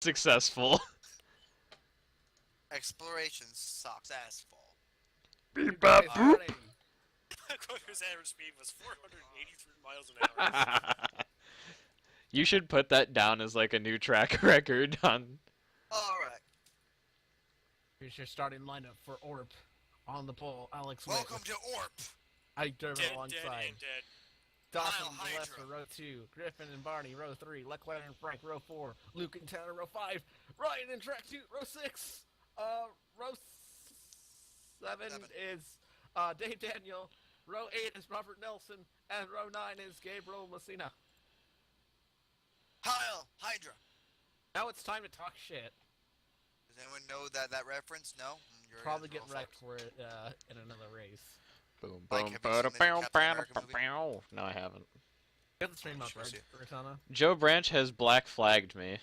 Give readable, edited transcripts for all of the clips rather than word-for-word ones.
Successful. Exploration sucks asphalt. Beep Guys, bop boop. running. His average speed was 483 miles an hour. You should put that down as like a new track record on. Alright. Here's your starting lineup for Orp. On the pole, Alex Witt Welcome with to Orp. Ike Durbin Dead, alongside. dead, and dead. Dawson Kyle to the left Hydra. for row 2. Griffin and Barney, row 3. Leclerc and Frank, row 4. Luke and Tanner, row 5. Ryan and track 2, row 6. Row 7 is Dave Daniel. Row 8 is Robert Nelson. And row 9 is Gabriel Messina. Kyle Hydra. Now it's time to talk shit. Does anyone know that reference? No? You're Probably in get full wrecked force. for it in another race. Boom Mike, boom have you ba seen the bow Captain bow America movie? bow. No, I haven't. Get the stream up, Sure right, see. Cortana? Joe Branch has black flagged me.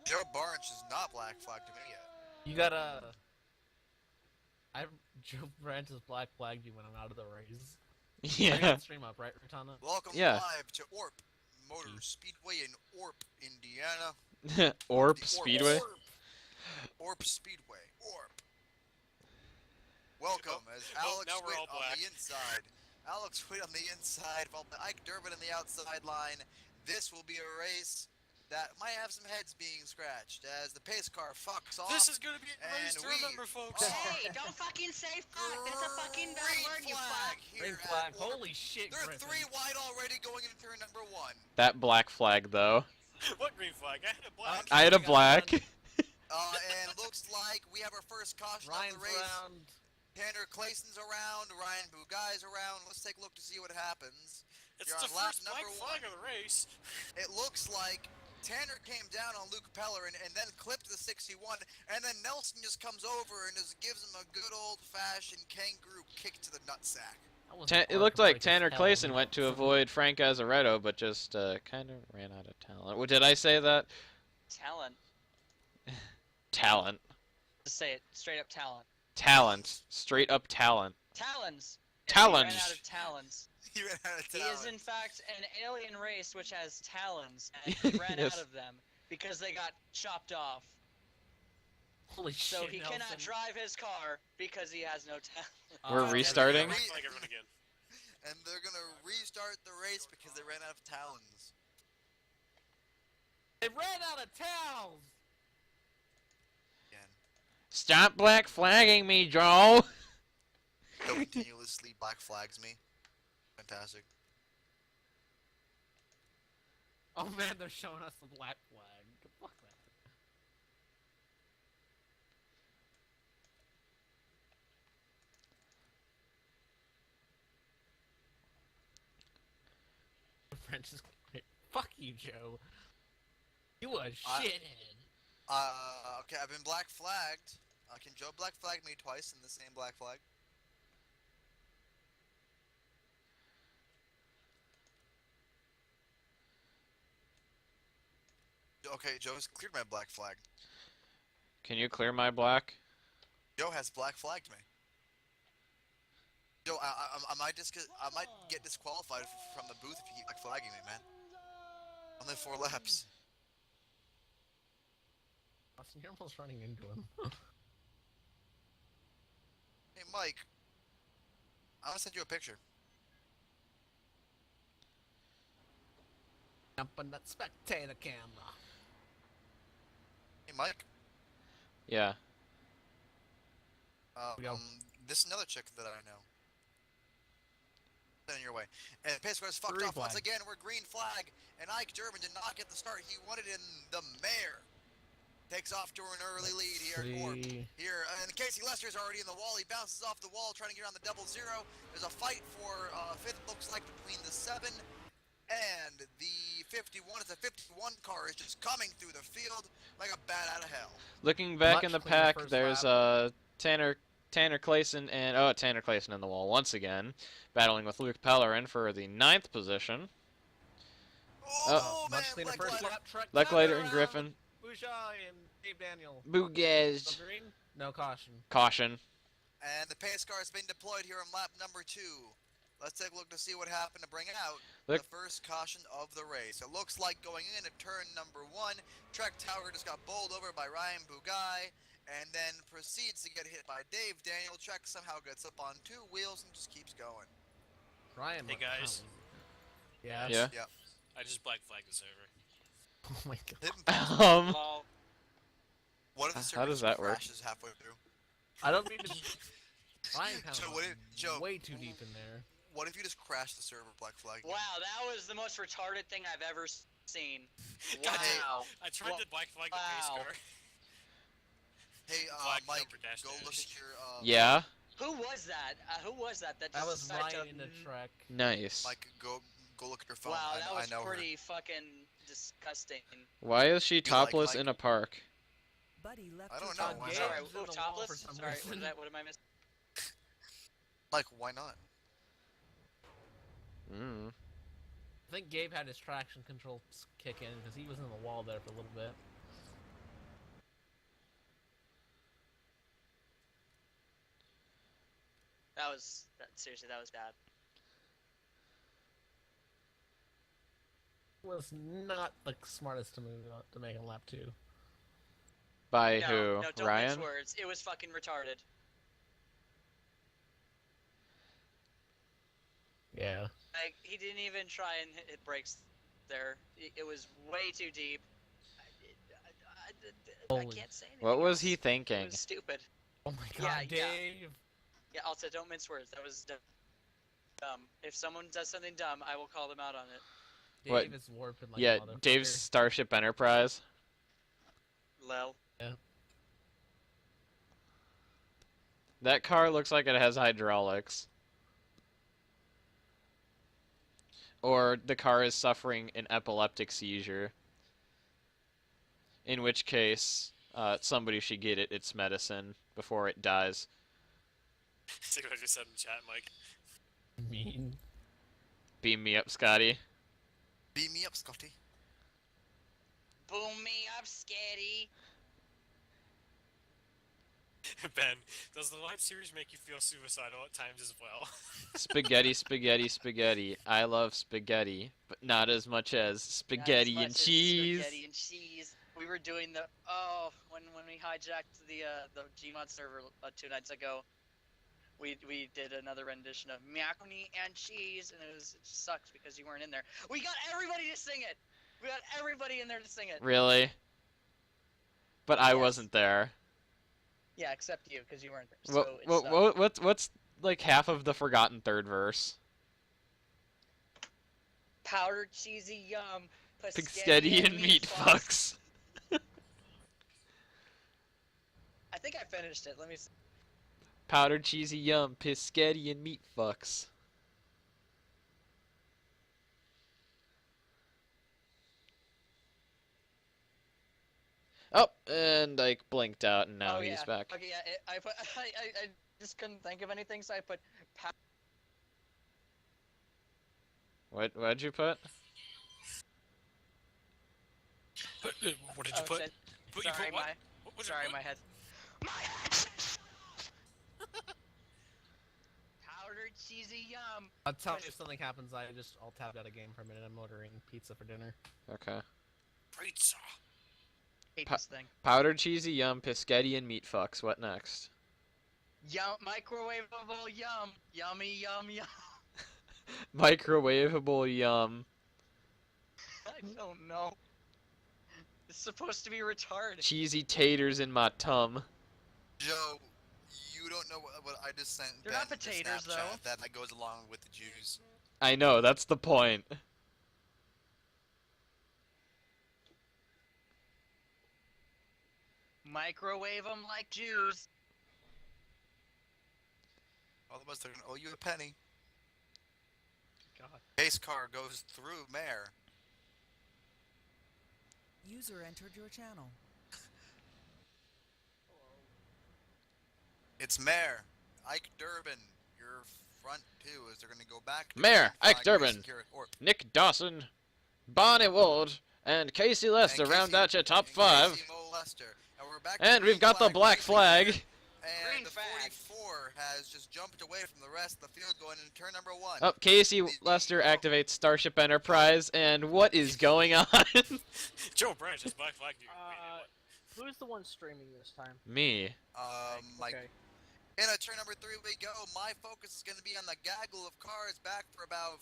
Joe Barnes is not black flagged to me yet. You gotta... Joe Branch has black flagged you when I'm out of the race. I got Yeah. the stream up, right, Cortana? Welcome Yeah. live to Orp Motor Speedway in Orp, Indiana. Orp The Speedway. Orp Speedway. Orp. Welcome as Alex now we're Witt all on black. the inside. Alex Witt on the inside, followed by Ike Durbin on the outside line. This will be a race that might have some heads being scratched as the pace car fucks off. This is gonna be a race to And we- remember, folks. Hey, don't fucking say fuck. That's a fucking bad Green word, you flag fuck. here Green at flag. Orp. Holy shit, They're Griffin. 3 wide already going into turn number 1. That black flag though. What green flag? I had a black. I had a We got black. one. And looks like we have our first caution Ryan's on the race. around. Tanner Clayson's around, Ryan Bugai's around. Let's take a look to see what happens. It's You're the on lap first black number flag 1. of the race. It looks like Tanner came down on Luke Peller and then clipped the 61, and then Nelson just comes over and just gives him a good old-fashioned kangaroo kick to the nutsack. It looked like Tanner Clayson went to avoid Frank Azaretto, but just kind of ran out of talent. Did I say that? Talent. Talent. Just say it. Straight up talent. Talent. Straight up talent. Talons. Talons. He ran out of talons. He ran out of He talent. is in fact an alien race which has talons, and he ran Yes. out of them because they got chopped off. Holy So shit, he Nelson. cannot drive his car because he has no talent. We're yeah, restarting? Black flag everyone again. And they're gonna restart the race because they ran out of talons. They ran out of towels! Again. Stop black flagging me, Joe. Joe continuously black flags me. Fantastic. Oh man, they're showing us the black flag. Fuck that. French is great. Fuck you, Joe. You a shithead. Okay, I've been black flagged. Can Joe black flag me twice in the same black flag? Okay, Joe's cleared my black flag. Can you clear my black? Joe has black flagged me. Joe, I might get disqualified from the booth if you keep black flagging me, man. Only 4 laps. Austin, you're almost running into him. Hey, Mike. I want to send you a picture. Jump on that spectator camera. Hey, Mike. Yeah. we go. This is another chick that I know. Sending your way. And pace car's fucked Green off once flag. again. We're green flag. And Ike Durbin did not get the start he wanted in the mare. Takes off to an early lead here at Orp. Here, and Casey Lester's already in the wall. He bounces off the wall trying to get on the 00. There's a fight for 5th, looks like, between the 7 and the 51. It's a 51 car is just coming through the field like a bat out of hell. Looking back Much in the cleaner pack, first there's Tanner Clayson and Tanner Clayson in the wall once again, battling with Luke Pellerin for the 9th position. Oh, man, Much cleaner Leclerc. first lap. Trek Leclerc around and Griffin. Bouchard and Dave Daniel. Bugaz. Still green? No caution. Caution. And the pace car has been deployed here on lap number 2. Let's take a look to see what happened to bring out Look. the first caution of the race. It looks like going into turn number 1, Trek Tower just got bowled over by Ryan Bugai, and then proceeds to get hit by Dave Daniel. Trek somehow gets up on 2 wheels and just keeps going. Ryan, Hey, guys. Yeah. Yeah. Yep. I just black flagged the server. Oh my god. Hidden Lol. What if the How server does just that work? crashes halfway through? I don't mean to. Ryan kind Joe, of what if- Joe, way too deep in there. What if you just crash the server, Black Flag? Wow, that was the most retarded thing I've ever seen. God damn. Wow. I tried to black flag the pace Wow. car. Hey, Black Mike, number dash go dash. look at your, Yeah. Who was that? Who was that? That That just was decided Ryan to... in the Trek. Nice. Mike, go look at your phone. Wow, that I was know her. pretty fucking disgusting. Why is she like topless Mike? in a park? Buddy left I don't his know, phone. why Gabe's not? Sorry, in the wall topless? for some Sorry, reason. what am I missing? Like, why not? Mm. I think Gabe had his traction control kick in because he was in the wall there for a little bit. Seriously, that was bad. Was not the smartest to move to make a lap 2. By No, who? no, don't Ryan? mince words. It was fucking retarded. Yeah. Like, he didn't even try and hit brakes there. It was way too deep. I Holy- can't say anything. What was else. he It thinking? was stupid. Oh my Yeah, god, yeah. Dave! Yeah, also, don't mince words. That was dumb. If someone does something dumb, I will call them out on it. Dave What? is warping like Yeah, a motherfucker. Dave's Starship Enterprise. Lel. That car looks like it has hydraulics. Or the car is suffering an epileptic seizure. In which case, somebody should get it its medicine before it dies. See what I just said in chat, Mike. Mean. Beam me up, Scotty. Beat me up, Scotty. Boom me up, Skitty. Ben, does the live series make you feel suicidal at times as well? Spaghetti, spaghetti, spaghetti. I love spaghetti, but not as much as spaghetti Not as and much as cheese. Spaghetti and cheese. We were doing the when we hijacked the Gmod server 2 nights ago. We did another rendition of macaroni and cheese, and it sucked because you weren't in there. We got everybody to sing it. We got everybody in there to sing it. Really? But I Yes. wasn't there. Yeah, except you, because you weren't there. So What's like half of the forgotten third verse? powdered cheesy yum. Spaghetti and meat fucks. I think I finished it. Let me see. Powdered cheesy yum, piscetti and meat fucks. Oh, and I blinked out, and now oh, he's yeah. back. Okay, yeah. I just couldn't think of anything, so I put What'd you put? What did you put? shit. Put you Sorry, put what? What did you Sorry, put? my head. My head. Powdered cheesy yum. I'll tell you if something happens, I'll tab out a game for a minute. I'm ordering pizza for dinner. Okay. Pizza. Hate Pa- this thing. Powdered cheesy yum, piscetti and meat fucks. What next? Yum, microwavable yum. Yummy yum yum. Microwavable yum. I don't know. It's supposed to be retarded. Cheesy taters in my tum. Joe, you don't know what I just sent. They're Ben not to potatoes, Snapchat though. That goes along with the Jews. I know, that's the point. Microwave them like Jews. Otherwise, they're gonna owe you a penny. God. Base car goes through Mare. User entered your channel. It's Mare. Ike Durbin. Your front two is they're gonna go back. to Mare, Flag Ike Durbin. Racing here at Orp. Nick Dawson, Bonnie Wold, and Casey Lester And round Casey- out your top and 5. Casey Mo Lester. And we're back to And we've green got the flag black racing flag. here. And Green the flag. 44 has just jumped away from the rest of the field going into turn number 1. Oh, Casey Lester activates Starship Enterprise, and what is going on? Joe Branch is Black Flag dude. Who's the one streaming this time? Me. Mike. Okay. In turn number 3 we go. My focus is going to be on the gaggle of cars back for about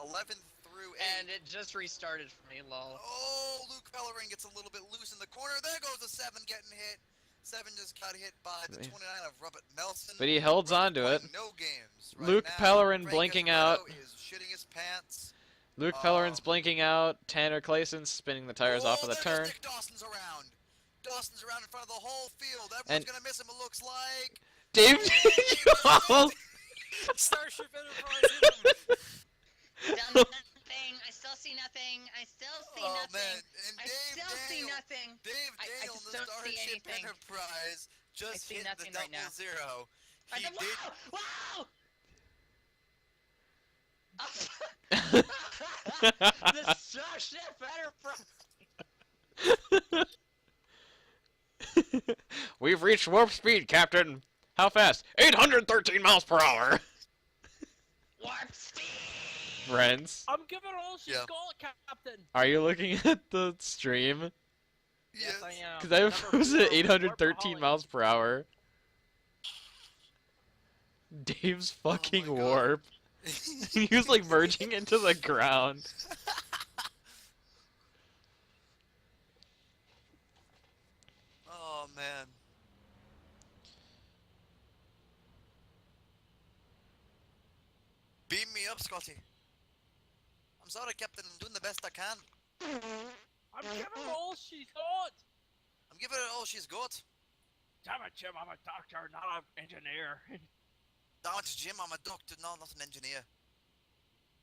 11 through 8. And it just restarted for me, lol. Oh, Luke Bellerin gets a little bit loose in the corner. There goes the 7 getting hit. 7 just got hit by the 29 of Robert Nelson. But he holds on to it. No games right Luke now. Pellerin Frank blinking Esparito out. is shitting his pants. Luke Pellerin's blinking out. Tanner Clayson spinning the tires off of the there turn. goes Nick Dawson's around. Dawson's around in front of the whole field. Everyone's gonna miss him, it looks like. Dave Starship Enterprise hit him. Nothing. I still see nothing. I still see Oh nothing. man, and I Dave still see Dale, nothing. Dave I Dale just in the don't see Starship anything. Enterprise just see hit the nothing right now. 00. He did. Wow! The Starship Enterprise. We've reached warp speed, Captain. How fast? 813 miles per hour. Warp speed. Friends, I'm giving all she's Yeah. got, Captain. are you looking at the stream? Yes. I am. Because I Number was 4, at 813 Warpaholic. miles per hour. Dave's fucking God. warp. He was like merging into the ground. Oh man. Beam me up, Scotty. I'm sorry, Captain. I'm doing the best I can. I'm giving all she's got. I'm giving it all she's got. Damn it, Jim, I'm a doctor, not an engineer. Damn it, Jim. I'm a doctor, no, not an engineer.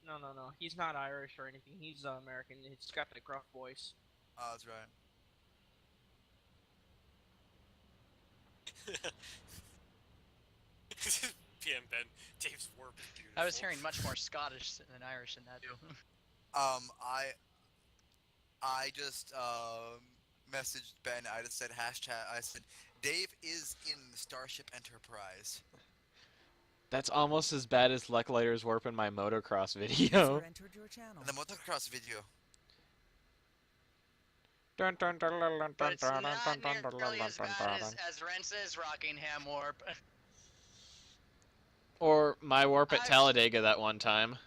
No. He's not Irish or anything. He's American. He's got the gruff voice. Oh, that's right. PM Ben, Dave's warp is beautiful. I was hearing much more Scottish than Irish in that too. I just messaged Ben. I just said hashtag. I said Dave is in the Starship Enterprise. That's almost as bad as Lecklighter's warp in my motocross video. User entered your channel. And the motocross video. Dun, dun, dun, dun, dun, But it's dun, not dun, dun, dun, nearly dun, as dun, bad dun. as Rence's Rockingham warp. Or my warp at I've- Talladega that one time.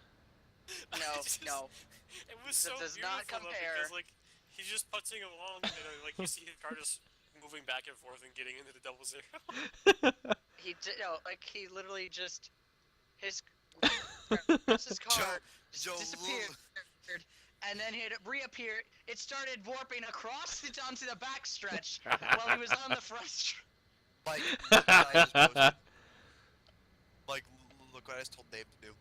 No. It was so That does beautiful not though, compare. because like he's just putzing along and like you see his car just moving back and forth and getting into the 00. He literally just his car Joe disappeared, and then it reappeared. It started warping across onto the backstretch while he was on the front stretch. Like, look what I just posted. Like, look what I just told Dave to do.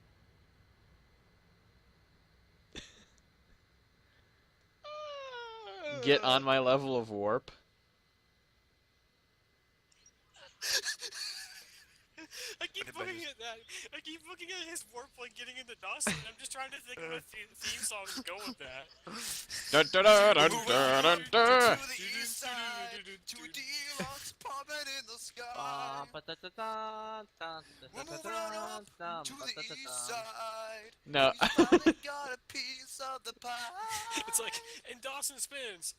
Get on my level of warp. I keep looking at that. I keep looking at his warp like getting into Dawson. And I'm just trying to think of a theme song to go with that. Dun, dun, dun, dun, dun, dun, dun. To the east side, to a deluxe apartment in the sky. We're moving on up to the east side. No. We finally got a piece of the pie. It's like, and Dawson spins.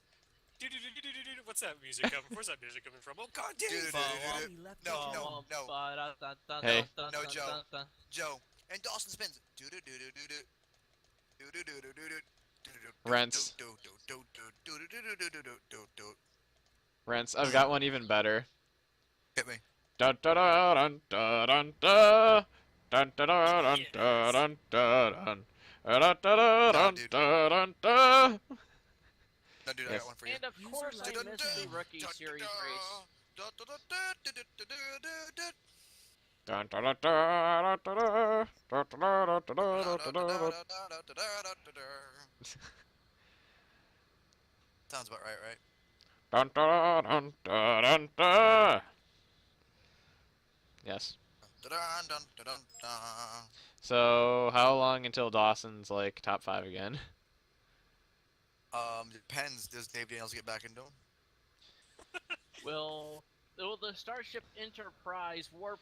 What's that music coming? Where's that music coming from? Oh God, Dave! Buddy left your channel. No. Hey. No, Joe. Joe. And Dawson spins. Rents. Rents, I've got one even better. Hit me. Dun dun dun dun dun dun dun dun dun dun dun dun dun dun dun dun. No, dude, I Yes. got one for you. And of course I missed the rookie series race. Dun dun dun dun dun dun dun dun dun dun dun. Sounds about right? Dun dun dun dun dun dun. Yes. So, how long until Dawson's like top 5 again? Depends. Does Dave Daniels get back into him? Will the Starship Enterprise warp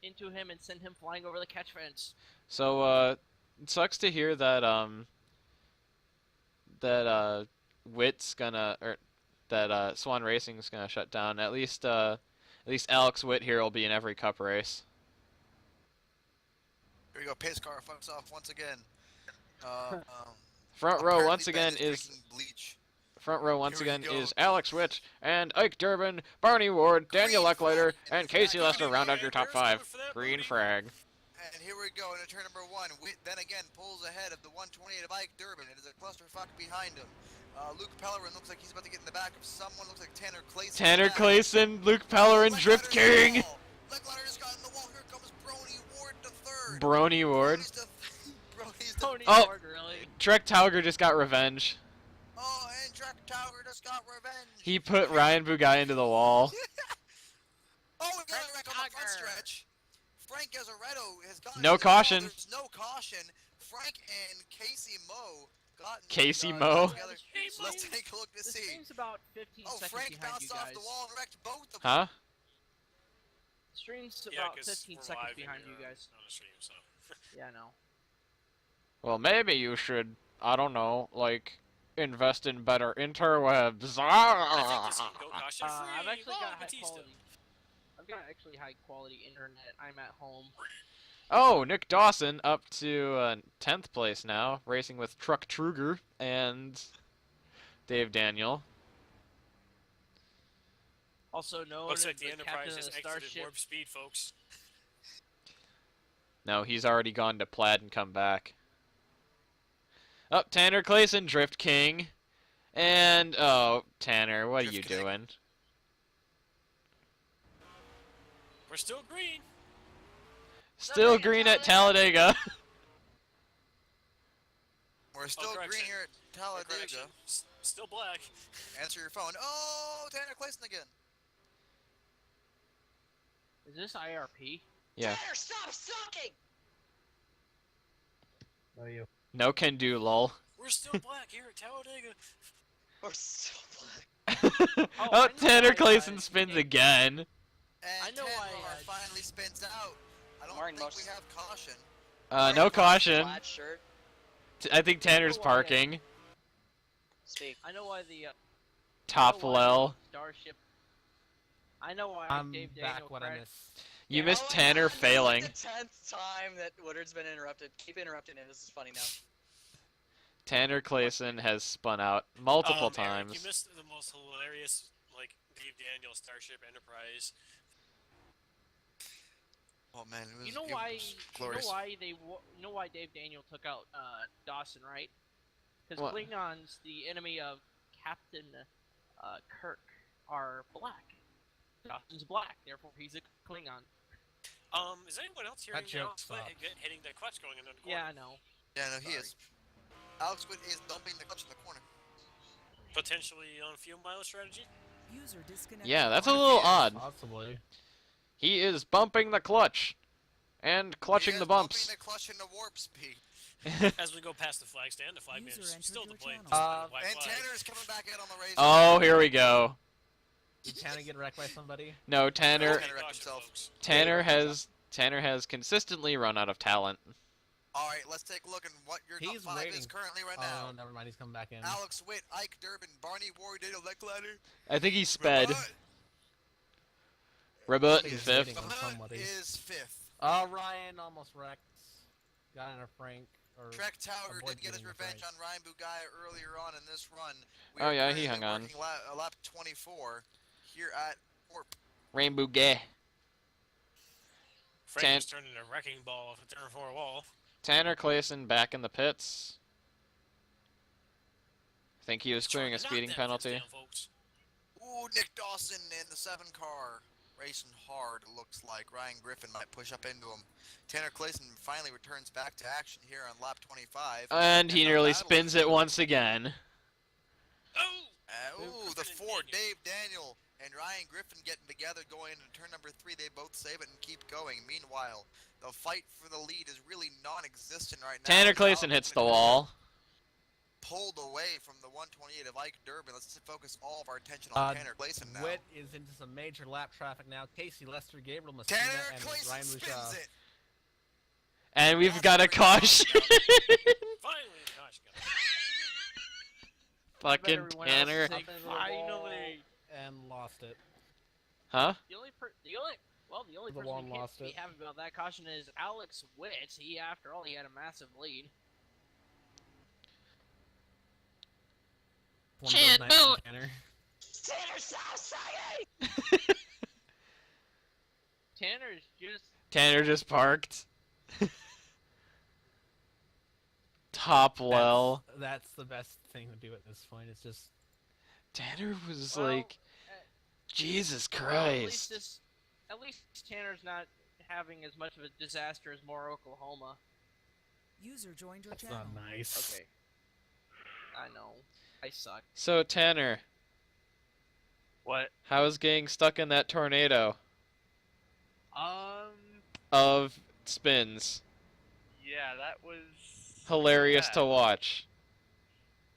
into him and send him flying over the catch fence. So, it sucks to hear that, Witt's gonna, or that, Swan Racing's gonna shut down. At least Alex Witt here will be in every cup race. Here we go. Pace car fucks off once again. Front row Apparently once Ben again is drinking bleach. front row once Here we again go. is Alex Witt and Ike Durbin, Barney Ward, Daniel Green Lecklider, flag. and Casey Green Lester round flag. out your top There's five. going for that Green booty. frag. And here we go into turn number 1. Witt then again pulls ahead of the 128 of Ike Durbin. It is a clusterfuck behind him. Luke Pellerin looks like he's about to get in the back of someone. Looks like Tanner Clayson. Tanner Clayson, Luke Pellerin, Drift King. Lecklider just got in the wall. Here comes Brony Ward to third. Brony Ward. Brony's to Tony Oh. Ward, really? Trek Tauger just got revenge. Oh, and Trek Tower just got revenge. He put Ryan Bugai into the wall. Oh, we got a wreck on the front Tucker. stretch. Frank Gazaretto has gotten No into the wall. caution. There's no caution. Frank and Casey Moe got Casey got Moe? together. Hey, So let's Moe. take a look to This see. stream's about 15 Oh, seconds Frank behind bounced you off guys. the wall and wrecked both of them. Huh? Stream's Yeah, about 'cause 15 we're seconds live behind and you you're guys. on the stream, so. Yeah, I know. Well, maybe you should, I don't know, like, invest in better interwebs. I think this can go caution free. I've actually Wow, got Batista. high quality internet. I'm at home. Oh, Nick Dawson up to 10th place now, racing with Truck Truger and Dave Daniel. Also known Looks as like the the Enterprise captain of just the exited starship. warp speed, folks. No, he's already gone to Plaid and come back. Oh, Tanner Clayson, Drift King. And, oh, Tanner, what are you Drift King. doing? We're still green. Still green at Talladega. We're still green correction. here at Correction. Talladega. Still black. Answer your phone. Oh, Tanner Clayson again. Is this IRP? Yeah. Tanner, stop sucking! No, you. No can do, lol. We're still black here at Talladega. We're so black. I Oh, know Tanner why, Clayson spins Dave- again. And I know Tanner why, finally spins out. I don't Martin think Moses. we have caution. No caution. Plaid shirt. I think Tanner's why, parking. Speak. I know why the Top I know why lel. the Starship. I know why I'm Dave back Daniel what I crashed. missed. You Yeah. missed Oh my Tanner God, this is failing. Like the 10th time that Woodard's been interrupted. Keep interrupting him. This is funny now. Tanner Clayson has spun out multiple Eric, times. you missed the most hilarious, like, Dave Daniel Starship Enterprise. Oh man, it was, You know it why? was You glorious. know why you know why Dave Daniel took out Dawson, right? Because What? Klingons, the enemy of Captain Kirk, are black. Dawson's black, therefore he's a Klingon. Is anyone else hearing That the joke Alex Witt sucks. hitting that clutch going into the corner? Yeah, I know. Yeah, no, he Sorry. is. Alex Witt is dumping the clutch in the corner. Potentially on fuel mileage strategy? User disconnected. Yeah, that's a What if little he is? odd. Possibly. He is bumping the clutch. And clutching He the is bumps. bumping the clutch into warp speed. As we go past the flag stand, the flag man User is entered still your deploying channel. despite the black And flag. Tanner's coming back in on the race. Oh, here we go. Did Tanner get wrecked by somebody? No, Tanner Tanner wrecked Caution, himself. folks. Tanner has consistently run out of talent. Alright, let's take a look at what your top He's 5 is waiting. currently right Oh, now. never mind. He's coming back in. Alex Witt, Ike Durbin, Barney Ward, Daniel Lecklider. I think he sped. Rabat Rebut He's fifth. waiting on somebody. is 5th. Ryan almost wrecked. Got in a Frank. Or Trek Tower avoid did get his getting revenge Frank. on Ryan Bugaya earlier on in this run. We Oh, are yeah, he currently hung on. working lap 24 here at Warp. Rainbow Gay. Frank was turning a wrecking ball off the turn 4 wall. Tanner Clayson back in the pits. I think he was clearing a Knock speeding that penalty. first down, folks. Ooh, Nick Dawson in the 7 car. Racing hard, it looks like. Ryan Griffin might push up into him. Tanner Clayson finally returns back to action here on lap 25. And he the nearly battle spins is- it once again. Oh! Ooh, the Griffin and 4, Daniel. Dave Daniel and Ryan Griffin getting together going into turn number 3. They both save it and keep going. Meanwhile, the fight for the lead is really non-existent right now. Tanner as Clayson Alex hits the Witt- wall. pulled away from the 128 of Ike Durbin. Let's focus all of our attention on Tanner Clayson now. Witt is into some major lap traffic now. Casey, Lester, Gabriel, Messina, Tanner and Clayson Ryan spins Lucia. it. And we've got a caution. Finally, gosh, Fucking everyone else Tanner. say finally. And lost it. Huh? The only The person one who can't lost be it. happy about that caution is Alex Witt. After all, he had a massive lead. One of those nights for Tanner. Tanner's just Parked. Top well. That's the best thing to do at this point. It's just Tanner was well, like, Jesus well, Christ. at least Tanner's not having as much of a disaster as more Oklahoma. User joined your that's channel. not nice. Okay. I know. I suck. So Tanner, What? how's getting stuck in that tornado of spins? Yeah, that was Hilarious bad. to watch.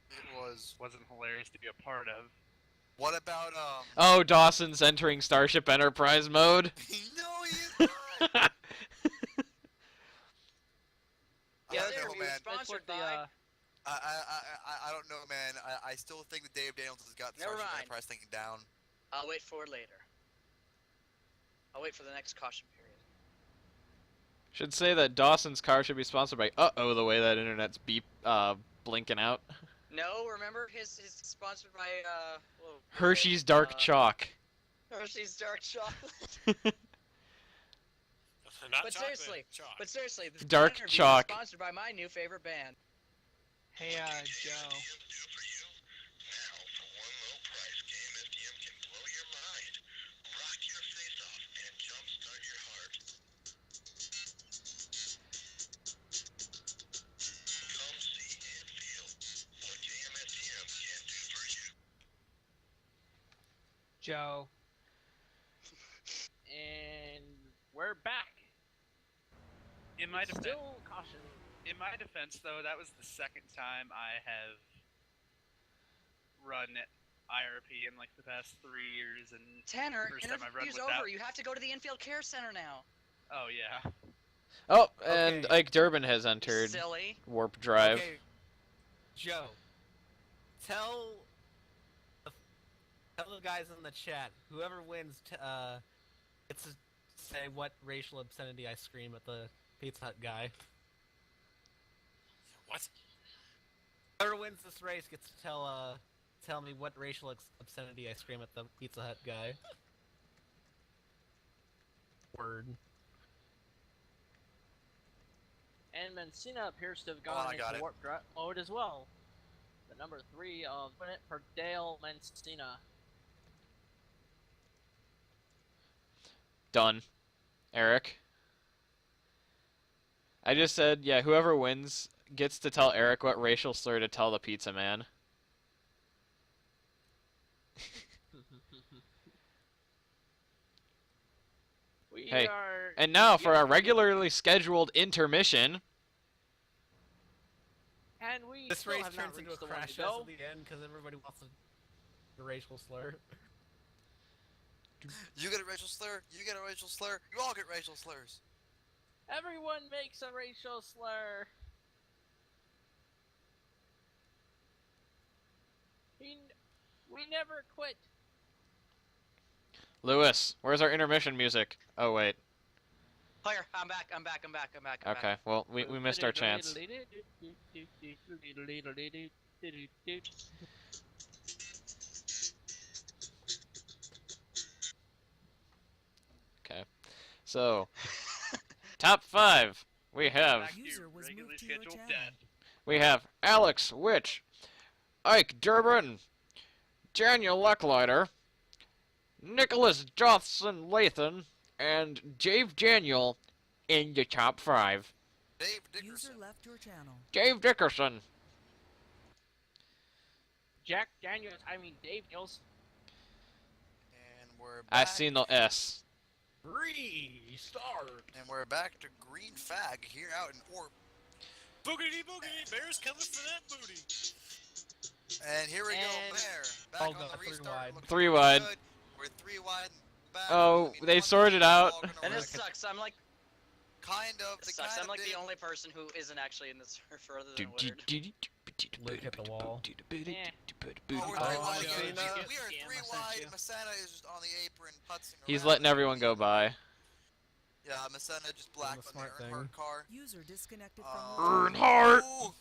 It Wasn't hilarious to be a part of. What about Oh, Dawson's entering Starship Enterprise mode. No, he's not. Yeah, I there don't know, we man. sponsored the, by. I don't know, man. I still think that Dave Daniels has got the Never Starship mind. Enterprise thing down. I'll wait for it later. I'll wait for the next caution period. Should say that Dawson's car should be sponsored by the way that internet's blinking out. No, remember his sponsored by Hershey's Dark Chalk. Hershey's Dark Chocolate. Not But chocolate, seriously, chalk. But seriously, this Dark interview is Chalk. sponsored by my new favorite band. Hey, Joe. Joe. And we're back. In my defense, Still caution. in my defense, though, that was the second time I have run IRP in like the past 3 years, and Tanner, First time I've run interview's without- over. You have to go to the infield care center now. oh yeah. Oh, and Okay. Ike Durbin has entered Silly. Warp Drive. Okay, Joe, tell the guys in the chat, whoever wins gets to say what racial obscenity I scream at the Pizza Hut guy. What? Whoever wins this race gets to tell me what racial obscenity I scream at the Pizza Hut guy. Word. And Mencina appears to have Oh, I gone got into it. warp drive mode as well. The number 3 of minute for Dale Mencina. Done. Eric. I just said, yeah, whoever wins gets to tell Eric what racial slur to tell the pizza man. We Hey, are. And now for yeah, our regularly scheduled intermission. And we This still race have not turns into a reached the one crash to fest go. at the end because everybody wants a racial slur. You get a racial slur. You get a racial slur. You all get racial slurs. Everyone makes a racial slur. We never quit. Lewis, where's our intermission music? Oh, wait. Here, I'm back. Okay, well, we missed our chance. Okay. So, top 5. We have Back to your User was regularly moved to your scheduled channel. death. Alex Witch, Ike Durbin, Daniel Lecklider, Nicholas Jothson Lathan, and Dave Daniel in the top 5. Dave User Dickerson. left your channel. Dave Dickerson. Dave Niels. And we're back. I seen the S. Restart. And we're back to Green Fag here out in Orp. Boogity boogity, bears coming for that booty. And here we go, And- Bear. Back Oh, on God, the three restart. wide. Looking 3 really wide. good. We're 3 wide in the back. Oh, I mean, they one sorted team's out. all gonna And wreck this it. sucks. I'm like, Kind of. They sucks. kind I'm of like did. the only person who isn't actually in this server other than Woodard. Luke hit the wall. Oh, we're 3 Oh, wide yeah, again. Cena. We are Yeah, 3 I sent wide. you. Masana is just on the apron, putzing He's around letting like a everyone go demon. by. Yeah, Masana just blacked on the smart thing. Earnhardt car. User disconnected from Earnhardt! Ooh.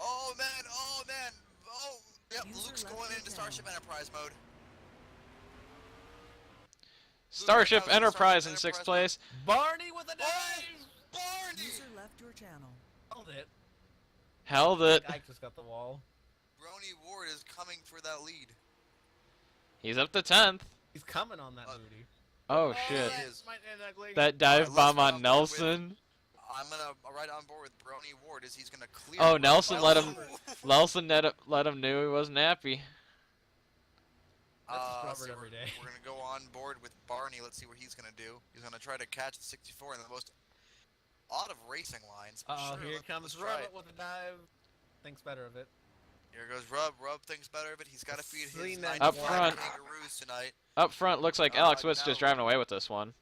Oh man, oh man. Oh, yep, User Luke's left going your into channel. Starship Enterprise mode. Starship Luke, Enterprise in Enterprise 6th place. Barney with a Oh, dive! Barney! User left your channel. Held it. Held it. Ike just got the wall. Brony Ward is coming for that lead. He's up to 10th. He's coming on that booty. Oh shit. he is. Might end ugly. That dive let's bomb get on on board with- Nelson. I'm gonna right on board with Brony Ward is he's gonna clear. Oh, Nelson let him. Ooh. Nelson let him knew he wasn't happy. That's just So Robert every day. We're gonna go on board with Barney. Let's see what he's gonna do. He's gonna try to catch the 64 in the most odd of racing lines. Oh, Sure, here let's comes try Robert it. with a dive. Thinks better of it. Here goes Rub. Rub thinks better of it. He's got to feed his Cena 95 Up front. kangaroos tonight. Up front, looks like Alex Witt's no. just driving away with this one.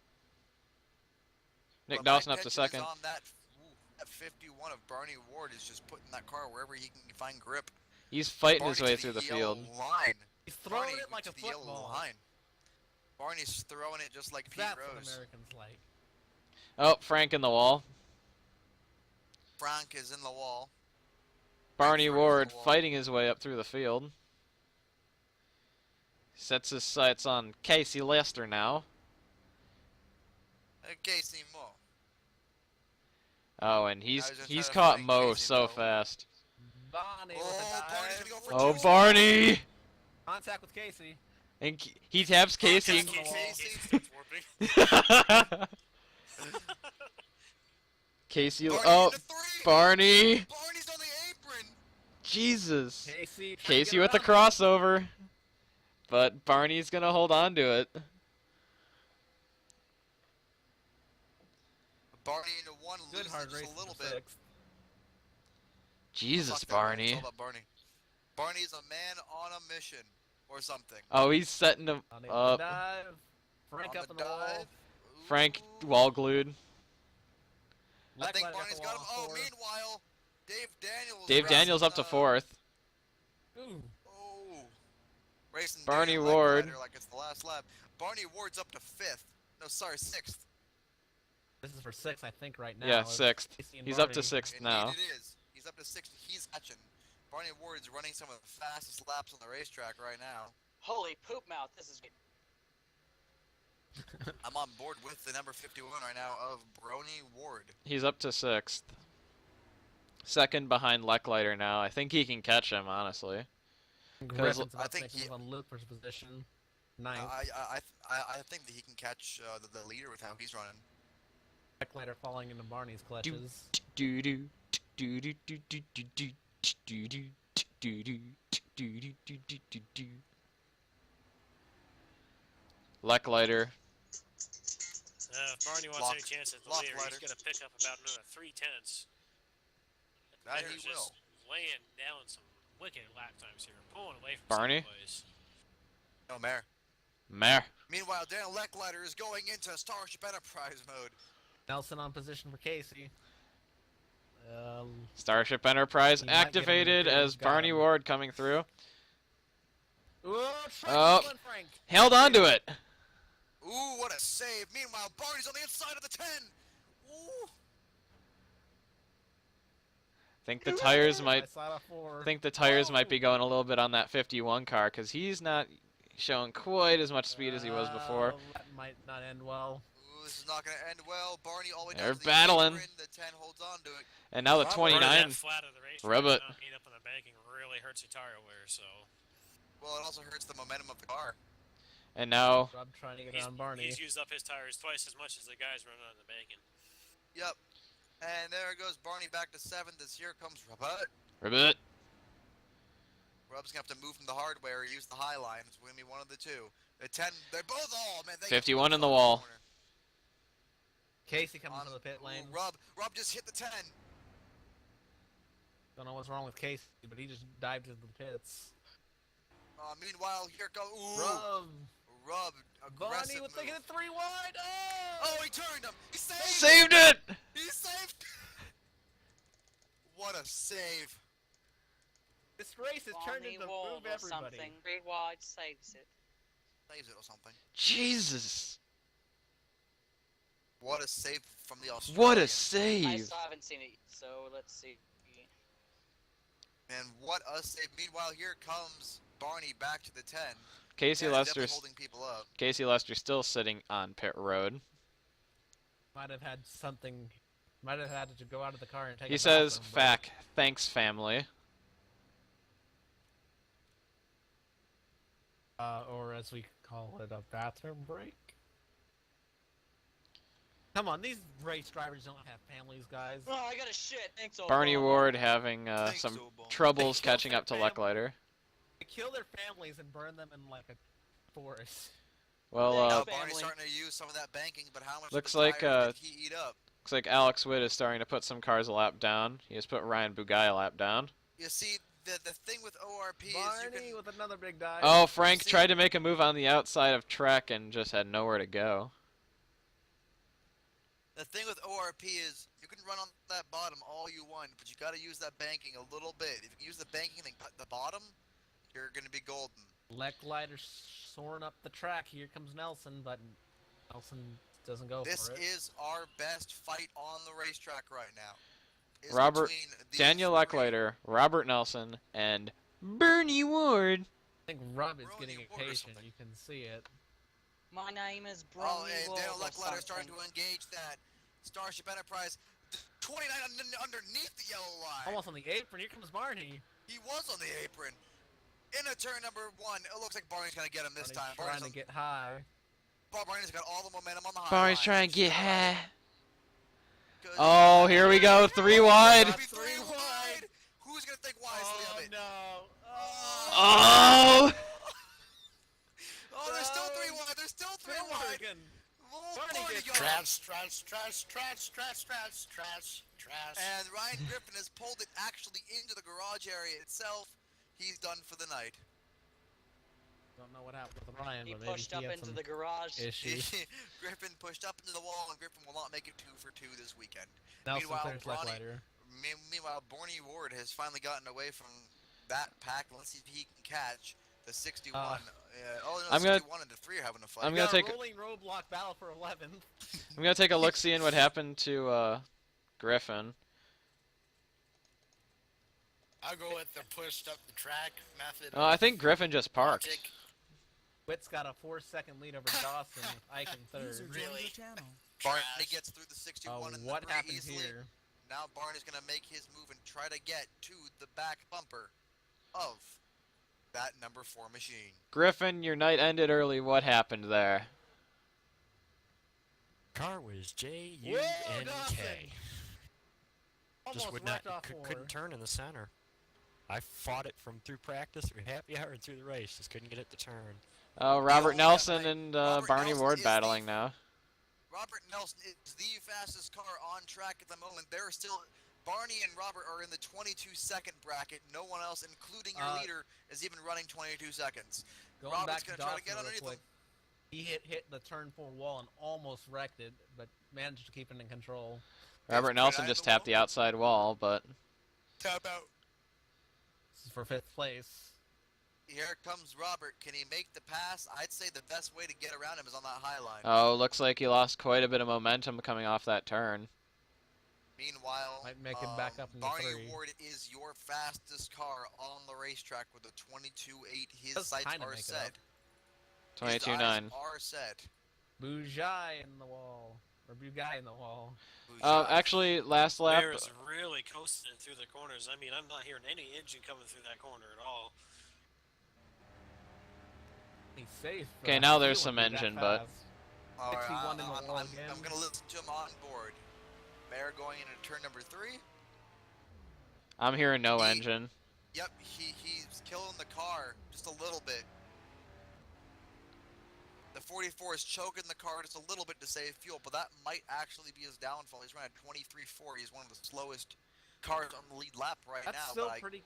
Nick But Dawson my up to attention is 2nd. on that 51 of Barney Ward is just putting that car wherever he can find grip. He's fighting his Barney way to through the yellow field. Line. He's throwing Barney it like a to the yellow football. line. Barney's throwing it just like Pete That's what Rose. Americans like. Oh, Frank in the wall. Frank is in the wall. Barney Frank's Ward in the wall. fighting his way up through the field. Sets his sights on Casey Lester now. Casey Moore. Oh, and I he's was just he's trying to caught find Mo Casey so Mo. fast. Barney Oh, with a Barney's dive. gonna go for Oh, two. Barney! Contact with Casey. And he taps Casey. Casey. Casey starts warping. Casey, Barney oh, into 3. Barney! Barney's on the apron. Jesus! Casey. trying to Casey get with the around. crossover. But Barney's gonna hold on to it. Barney into 1, Good loses hard just race a little for bit. 6th. Jesus, Fuck that, man. It's Barney. all about Barney. Barney's a man on a mission or something. Oh, he's setting him Barney with up. the dive. Frank On up in the the wall. dive. Frank Ooh. wall glued. I think Leclerc Barney's the got him. wall Oh, for- meanwhile, Dave Daniels. Dave racing, Daniels up to 4th. Ooh. Oh. Racing Barney Daniel Ward. Leclerc like it's the last lap. Barney Ward's up to 5th. No, sorry, 6th. This is for 6th, I think, right now. Yeah, It's 6th. Casey and He's up to Barney. 6th Indeed now. it is. He's up to 6th. He's catching. Barney Ward's running some of the fastest laps on the racetrack right now. Holy poop mouth! This is. I'm on board with the number 51 right now of Brony Ward. He's up to 6th. 2nd behind Leclighter now. I think he can catch him, honestly. Griffin's I about to think make he- move on Luke's position. 9th. I think that he can catch the leader with how he's running. Leclerc falling into Barney's clutches. Do do do do do do do do do do do do do do do do. Leclighter. If Barney wants Lock- any chance at the lock leader, lighter. he's gonna pick up about another 3/10. That he Bear's will. just laying down some wicked lap times here, pulling away from Barney? second place. No, Mayor. Meh. Meanwhile, Dan Leclighter is going into Starship Enterprise mode. Nelson on position for Casey. Starship Enterprise He might get him in activated the as got Barney him. Ward coming through. Oh, Oh. Frank! Held on to it. Ooh, what a save. Meanwhile, Barney's on the inside of the 10. Ooh. Think the tires might. I saw a 4. Think the tires might be going a little bit on that 51 car because he's not showing quite as much speed as he was before. That might not end well. Ooh, this is not going to end well. Barney all the way down They're to the battling. apron. The 10 holds on to it. And now the Robert, Running 29. that flat of the race, Rub it. not being up on the banking really hurts your tire wear. So Well, it also hurts the momentum of the car. And now Rob trying to get he's, on Barney. he's used up his tires twice as much as the guys running on the banking. Yep. And there goes Barney back to 7th. This here comes Robert. Ribbit. Rub's going to have to move from the hardware or use the high line. It's going to be one of the two. The 10, they're both all, man. They 51 in the wall. corner. Casey comes On- into the pit lane. Ooh, Rub just hit the 10. Don't know what's wrong with Casey, but he just dived into the pits. Meanwhile, here comes Rub. Barney Aggressive was taking move. it 3 wide. Oh, he turned him. He Saved it! He saved. What a save. This race has turned Barney into Wall move or everybody. something. 3 wide saves it. Saves it or something. Jesus. What a save from the Australian. What a I save. still haven't seen it, so let's see. And what a save. Meanwhile, here comes Barney back to the 10. Casey Yeah, he's definitely Lester's holding people up. Casey Lester still sitting on pit road. Might have had something. Might have had to go out of the car and take. He a says, bathroom break. "Fac, thanks, family." Or as we call it, a bathroom break. Come on, these race drivers don't have families, guys. Oh, I got a shit. Thanks, Barney Obama. Ward having Thanks, some Obama. troubles They killed catching their up to family. Leckliter. They kill their families and burn them in like a forest. Well, Thanks, Now family. Barney's starting to use some of that banking, but how much Looks of the like, tires did he eat up? looks like Alex Witt is starting to put some cars a lap down. He has put Ryan Bugai a lap down. You see, the thing with ORP is you Barney can... with another big dive. Oh, Frank see- tried to make a move on the outside of Trek and just had nowhere to go. The thing with ORP is you can run on that bottom all you want, but you got to use that banking a little bit. If you can use the banking and cut the bottom, you're going to be golden. Leckliter soaring up the track. Here comes Nelson, but Nelson doesn't go This for it. is our best fight on the racetrack right now. Is Robert- between these Daniel three. Leckliter, Robert Nelson, and Bernie Ward. I think Rub is Brony getting Ward or impatient. something. You can see it. My name is Oh, Brony and Wall Daniel or Leclerc starting something. to engage that Starship Enterprise. 29 underneath the yellow line. Almost on the apron. Here comes Barney. He was on the apron. In a turn number 1, it looks like Barney's going to get him this time. Barney's trying to get high. Barney's got all the momentum on the high Barney's line. trying to get high. Good. Oh, here we go. 3 wide. Maybe three wide. Who's going to think wisely of it? no. Oh! Oh, there's still 3 wide. There's still 3 wide. Morgan. Oh, Barney Barney gets got him. Trash. And Ryan Griffin has pulled it actually into the garage area itself. He's done for the night. Don't know what happened with Ryan, He but maybe pushed he up had into some the garage. issues. Griffin pushed up into the wall, and Griffin will not make it 2 for 2 this weekend. Nelson Meanwhile, clears Bronny- Leckliter. Meanwhile, Barney Ward has finally gotten away from that pack. Let's see if he can catch the 61. Oh, no, I'm gonna- 61 and the 3 are having a fight. I'm We gonna got a take- rolling roadblock battle for 11th. I'm gonna take a look see in what happened to Griffin. I'll go with the pushed up the track method. Oh, I think Griffin just parked. logic. Witt's got a 4-second lead over Dawson with Ike in User third. joined Really? your channel. Barney Trash. gets through the 61 and the What 3 happened easily. here? Now Barney's going to make his move and try to get to the back bumper of that number 4 machine. Griffin, your night ended early. What happened there? Car was Whoa, JUNK. Dawson! Just Almost would not, wrecked off couldn't turn in the center. I fought it from through practice, through happy hour, and through the race. Just couldn't get it to turn. Oh, Robert only Nelson guy- and Robert Barney Nelson Ward is battling the- now. Robert Nelson is the fastest car on track at the moment. They're still... Barney and Robert are in the 22-second bracket. No one else, including your leader, is even running 22 seconds. Going Robert's back to gonna try to Dawson get real underneath quick. him. He hit the turn 4 wall and almost wrecked it, but managed to keep it in control. Robert Nelson just tapped the outside wall, but Tap out. This is for 5th place. Here comes Robert. Can he make the pass? I'd say the best way to get around him is on that high line. oh, looks like he lost quite a bit of momentum coming off that turn. Meanwhile, Might make him back up in the Barney 3. Ward is your fastest car on the racetrack with a 22.8. His Does sights kinda are make it set. up. His 22.9. eyes are set. Bujai in the wall. Or Bugai in the wall. Bouchard. Actually, last lap. Bear is really coasting through the corners. I mean, I'm not hearing any engine coming through that corner at all. He's safe. Okay, now there's some engine, but- All right, 61 in the wall I'm again. going to listen to him on board. Bear going into turn number 3. I'm hearing no He- engine. Yep, he's killing the car just a little bit. The 44 is choking the car just a little bit to save fuel, but that might actually be his downfall. He's running at 23.4. He's one of the slowest cars on the lead lap right That's now. still But pretty.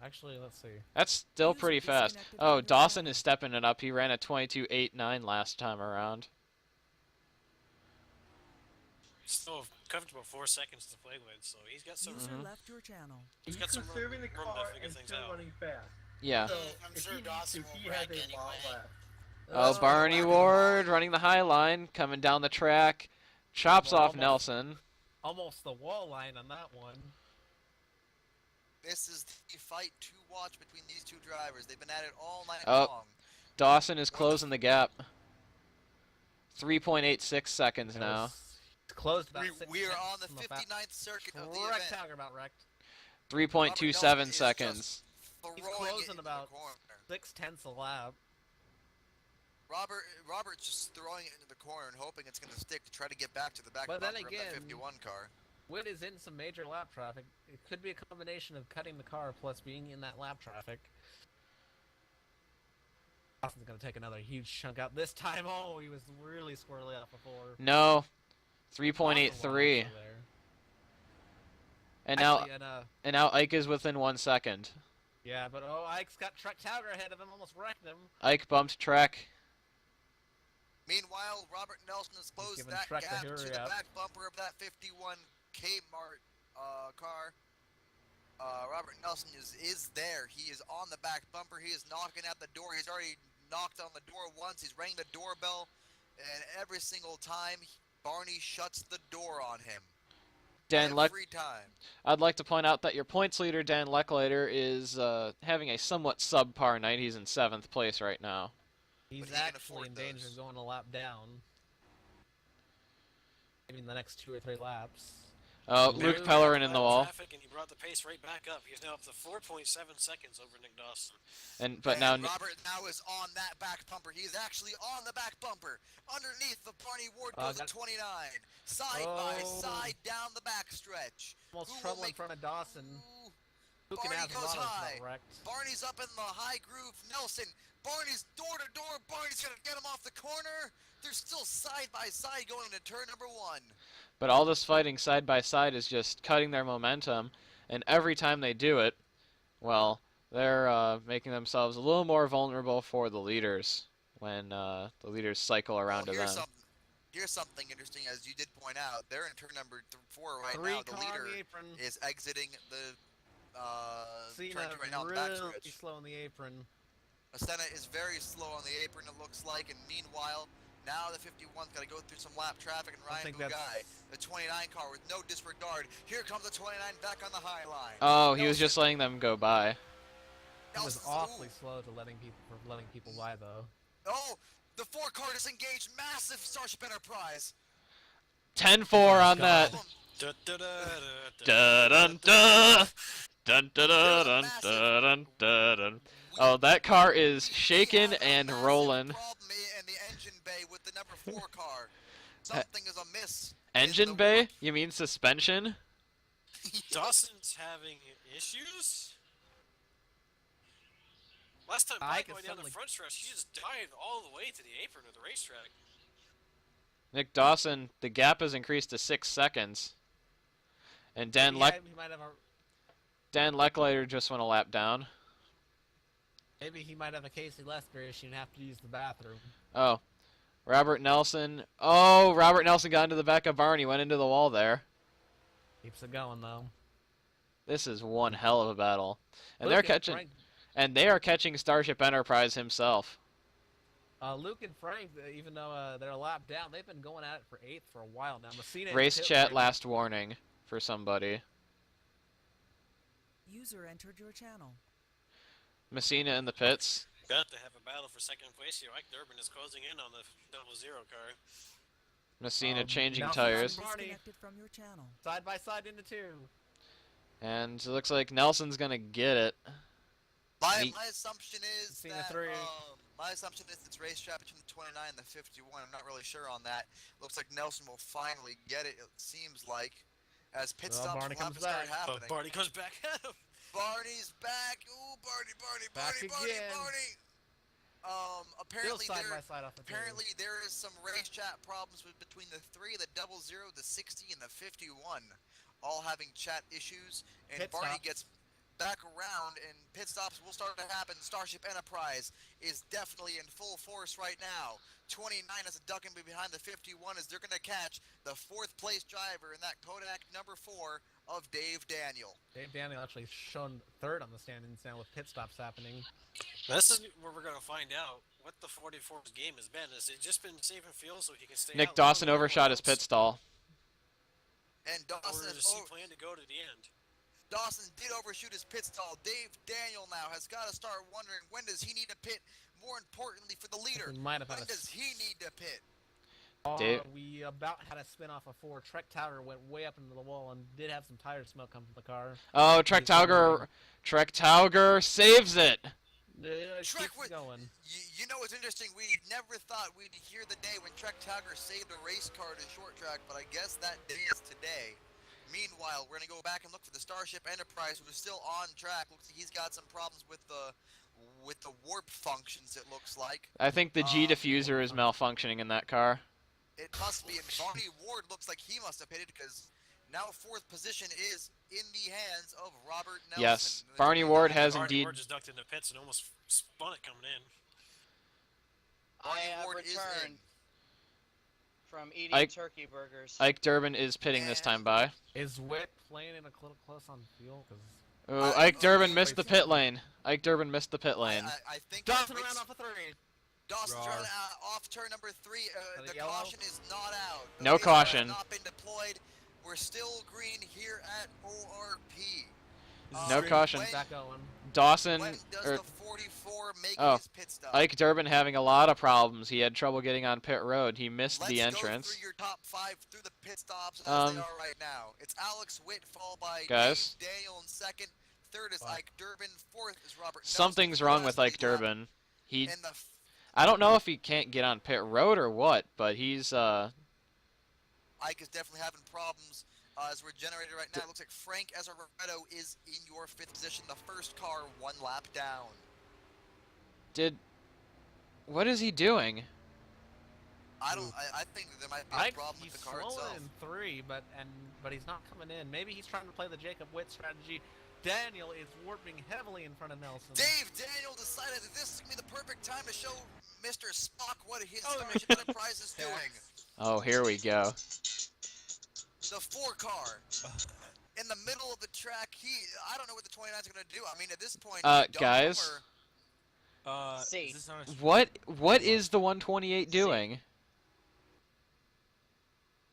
Actually, let's see. That's still User pretty fast. disconnected Oh, from your Dawson channel. is stepping it up. He ran a 22.89 last time around. Still a comfortable 4 seconds to play with, so he's got some. User Mhm. left your channel. He's got some conserving the room car to figure and things still out. running fast. Yeah. So I'm if sure he Dawson needs to, will he wreck has a anyway. lot left. Oh, Barney Ward running the high line, coming down the track, chops Well, off almost. Nelson. Almost the wall line on that one. this is the fight to watch between these two drivers. They've been at it all night Oh. long. Dawson is closing the gap. 3.86 seconds now. It's closed about We are 6 on the seconds from 59th circuit of the Wrecked event. Tiger about wrecked. 3.27 seconds. Throwing He's it closing into the about corner. 6/10 a lap. Robert's just throwing it into the corner and hoping it's going to stick to try to get back to the back But then bumper of that again- 51 car. Witt is in some major lap traffic. It could be a combination of cutting the car plus being in that lap traffic. Dawson's gonna take another huge chunk out this time. Oh, he was really squirrely out before. No. Dawson 3.83. was there. And now Actually, now Ike is within 1 second. yeah, but oh, Ike's got Truck Tauger ahead of him, almost wrecked him. Ike bumped track. Meanwhile, Robert Nelson has closed giving that Trek gap the to hurry the up. back bumper of that 51 Kmart car. Robert Nelson is there. He is on the back bumper. He is knocking at the door. He's already knocked on the door once. He's rang the doorbell, and every single time Barney shuts the door on him. Every time. I'd like to point out that your points leader, Dan Lecklater, is having a somewhat subpar night. He's in 7th place right now. He's But he can actually afford in danger those. of going a lap down. Maybe in the next 2 or 3 laps. Oh, Luke Luke Pellerin in the wall. Traffic, and he brought the pace right back up. He's now up to 4.7 seconds over Nick Dawson. But now Robert now is on that back bumper. He's actually on the back bumper. Underneath the Barney Ward goes at 29. Side by side down the back stretch. Almost Who will trouble in make- front of Dawson. Ooh, Who can Barney have goes Lotto's high. not wrecked. Barney's up in the high groove. Nelson. Barney's door to door. Barney's gonna get him off the corner. They're still side by side going into turn number 1. But all this fighting side by side is just cutting their momentum, and every time they do it, well, they're making themselves a little more vulnerable for the leaders when the leaders cycle around to them. Here's something interesting, as you did point out. They're in turn number 4 right 3 now. The car on leader the apron. is exiting the Cena turn 2 right now on the really backstretch. slow in the apron. Senna is very slow on the apron, it looks like, and meanwhile, now the 51's got to go through some lap traffic, and Ryan think Bugai, that's- the 29 car with no disregard. Here comes the 29 back on the high line. Oh, he was just letting them go by. He was Nelson's- awfully ooh. slow to letting people by though. Oh, the 4 car disengaged. Massive Starship Enterprise. 10-4 on that. Dun dun dun. Dun dun dun dun dun dun dun. Oh, that car is shaking and rolling. Problem in the engine bay with the number 4 car. Something is amiss. Engine bay? You mean suspension? Dawson's having issues? Last time I Mike can going down the suddenly- front stretch, he just dived all the way to the apron of the racetrack. Nick Dawson, the gap has increased to 6 seconds. And Dan He might have a Lecklater just went a lap down. maybe he might have a Casey Lester issue and have to use the bathroom. Oh. Robert Nelson. Oh, Robert Nelson got into the back of Barney, went into the wall there. Keeps it going though. This is one hell of a battle. And Luke they are catching Starship Enterprise himself. Luke and Frank, even though they're a lap down, they've been going at it for 8th for a while now. Messina and Race Pitt chat were- last warning for somebody. User entered your channel. Messina in the pits. Got to have a battle for second place here. Ike Durbin is closing in on the 00 car. Messina changing Nelson tires. Barney Disconnected from your channel. side by side into 2. And it looks like Nelson's gonna get it. My assumption is Cena that 3. my assumption is it's racetrack between the 29 and the 51. I'm not really sure on that. Looks like Nelson will finally get it. It seems like, as pit Well, stops Barney will have comes to start back. happening. But Barney comes back at him. Barney's back. Ooh, Barney. Back again. Apparently Still side by side off the two. apparently there is some race chat problems between the 3, the 00, the 60, and the 51. all having chat issues, and Pit Barney stops. gets back around, and pit stops will start to happen. Starship Enterprise is definitely in full force right now. 29 is a ducking behind the 51 as they're going to catch the 4th place driver in that Kodak number 4 of Dave Daniel. Dave Daniel actually shown 3rd on the standings now with pit stops happening. This is where we're going to find out what the 44's game has been. Has it just been save and fuel so he can stay Nick out Dawson longer overshot his or pit stall. And Or Dawson, does he plan to go to the end? Dawson did overshoot his pit stall. Dave Daniel now has got to start wondering, when does he need to pit? More importantly for the leader, We might have when had does he need to pit? Dave- We about had a spin off of 4. Trek Tower went way up into the wall and did have some tire smoke come from the car. Oh, Trek Tauger saves it. Trek Keeps going. You know what's interesting? We never thought we'd hear the day when Trek Tauger saved a race car to short track, but I guess that day is today. Meanwhile, we're going to go back and look for the Starship Enterprise, who is still on track. Looks like he's got some problems with the warp functions, it looks like. I think the G diffuser is malfunctioning in that car. It must be, and Barney Ward looks like he must have pitted, because now 4th position is in the hands of Robert Nelson. Yes, Barney Ward has Barney indeed. Ward just ducked in the pits and almost spun it coming in. Barney I have Ward is in. returned from eating Ike- turkey burgers. Ike Durbin is pitting this time by. Is Witt playing in a little close on fuel? Because Ooh, Ike Durbin missed the pit lane. Ike Durbin missed the pit lane. I think Dawson it's- ran off a 3. Dawson's Rawr. running off turn number 3. the The yellow? caution is not out. The No lasers caution. have not been deployed. We're still green here at ORP. No caution. When, Back going. Dawson, when does or the 44 make Oh, his pit stop? Ike Durbin having a lot of problems. He had trouble getting on pit road. He missed Let's the go entrance. through your top 5 through the pit stops as they are right now. It's Alex Witt, followed by Guys. Dave Daniel in 2nd. 3rd is What? Ike Durbin. 4th is Robert Nelson. Something's wrong with Ike Last lead lap. Durbin. He, And the I don't know if he can't get on pit road or what, but he's Ike is definitely having problems as we're generated right now. It looks like Frank Azaretto is in your 5th position, the first car 1 lap down. What is he doing? I think that there might be a Ike, problem he's with the car slowing itself. in 3, but he's not coming in. Maybe he's trying to play the Jacob Witt strategy. Daniel is warping heavily in front of Nelson. Dave Daniel decided that this is going to be the perfect time to show Mr. Spock what his Starship Enterprise is doing. Oh, here we go. The 4 car. In the middle of the track, I don't know what the 29's going to do. I mean, at this point, Guys. C. Is this on a What is the 128 doing?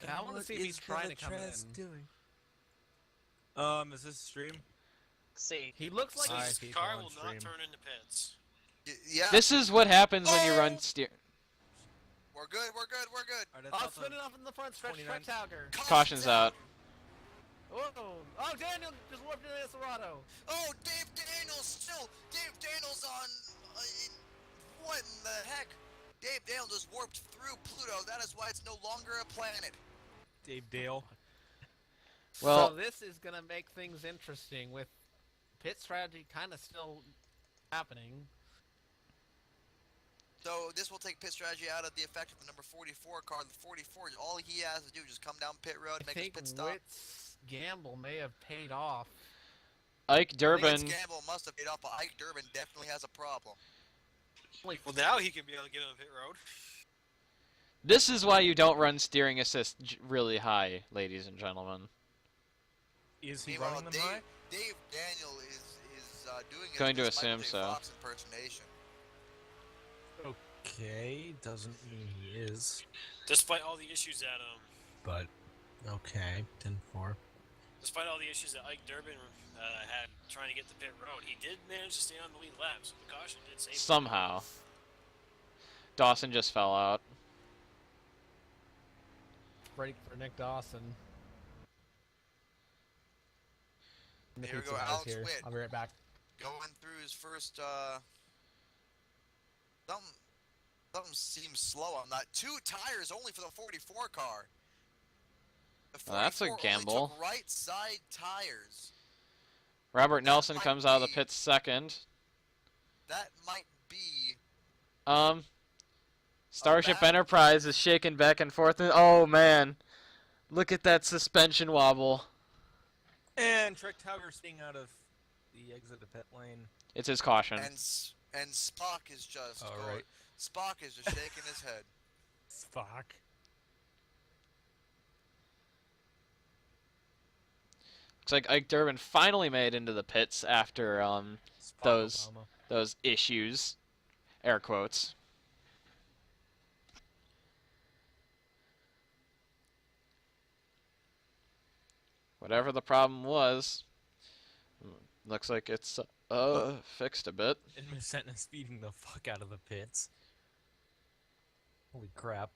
I want to see if he's trying to come in. doing? Is this stream? C. He looks like this he's car on will stream. not turn into pits. Yeah. This is what happens when you run steer. We're good. Alright, Oh, spinning off in the front stretch, 29. Trek Tauger. Caution's out. Oh, Daniel just warped into Eldorado. Oh, Dave Daniels on. What in the heck? Dave Daniel just warped through Pluto. That is why it's no longer a planet. Dave Dale. Well, So this is gonna make things interesting with pit strategy kind of still happening. So this will take pit strategy out of the effect of the number 44 car. The 44, all he has to do is just come down pit road, I make his think pit stop. Witt's gamble may have paid off. Ike I think Durbin. his gamble must have paid off, but Ike Durbin definitely has a problem. Well, now he can be able to get on pit road. This is why you don't run steering assist really high, ladies and gentlemen. Is he Meanwhile, running them Dave, high? Dave Daniel is doing Going to his Michael assume J. so. Fox impersonation. Okay, doesn't mean he is, Despite all the issues that but okay, 10-4. despite all the issues that Ike Durbin had trying to get to pit road, he did manage to stay on the lead lap, so the caution did save him. Somehow. Dawson just fell out. Break for Nick Dawson. Here we go, Pizza Hut is Alex here. Witt. I'll be right back. Going through his first, something seems slow on that. 2 tires only for the 44 car. The Well, that's a 44 only gamble. took right side tires. Robert Nelson might comes out of the be- pits second. That might be. Starship bad- Enterprise is shaking back and forth. Oh man, look at that suspension wobble. And Trek Tauger staying out of the exit of pit lane. It's his caution. And Spock is just All going. right. Spock is just shaking his head. Spock. Looks like Ike Durbin finally made into the pits after Spock Obama. those issues, air quotes. Whatever the problem was, looks like it's fixed a bit. And Messina speeding the fuck out of the pits. Holy crap.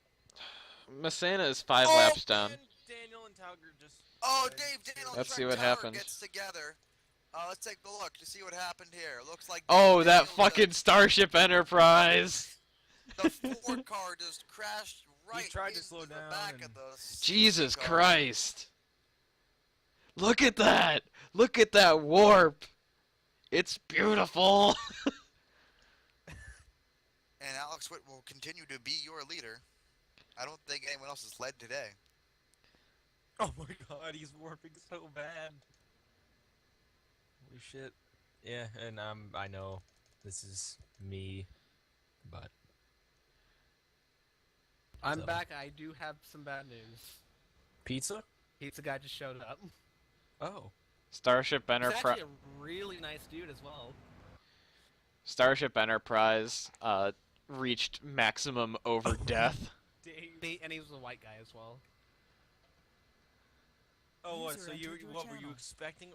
Messina is 5 laps down. And Daniel and Tauger just. Oh, Dave Daniel and Let's Trek see what Tower happened. gets together. Let's take a look to see what happened here. Looks like Oh, Dave that Daniel, fucking Starship Enterprise! the Ford car just crashed right tried to into slow the down back and- of the Jesus car. Christ! Look at that! Look at that warp! It's beautiful! And Alex Witt will continue to be your leader. I don't think anyone else has led today. Oh my god, he's warping so bad. Holy shit. Yeah, and I know this is me, but I'm So- back. I do have some bad news. pizza? Pizza guy just showed up. Oh. Starship He's Enterprise. actually a really nice dude as well. Starship Enterprise reached maximum over death. And he was a white guy as well. Oh, what? User So entered your what were you channel. expecting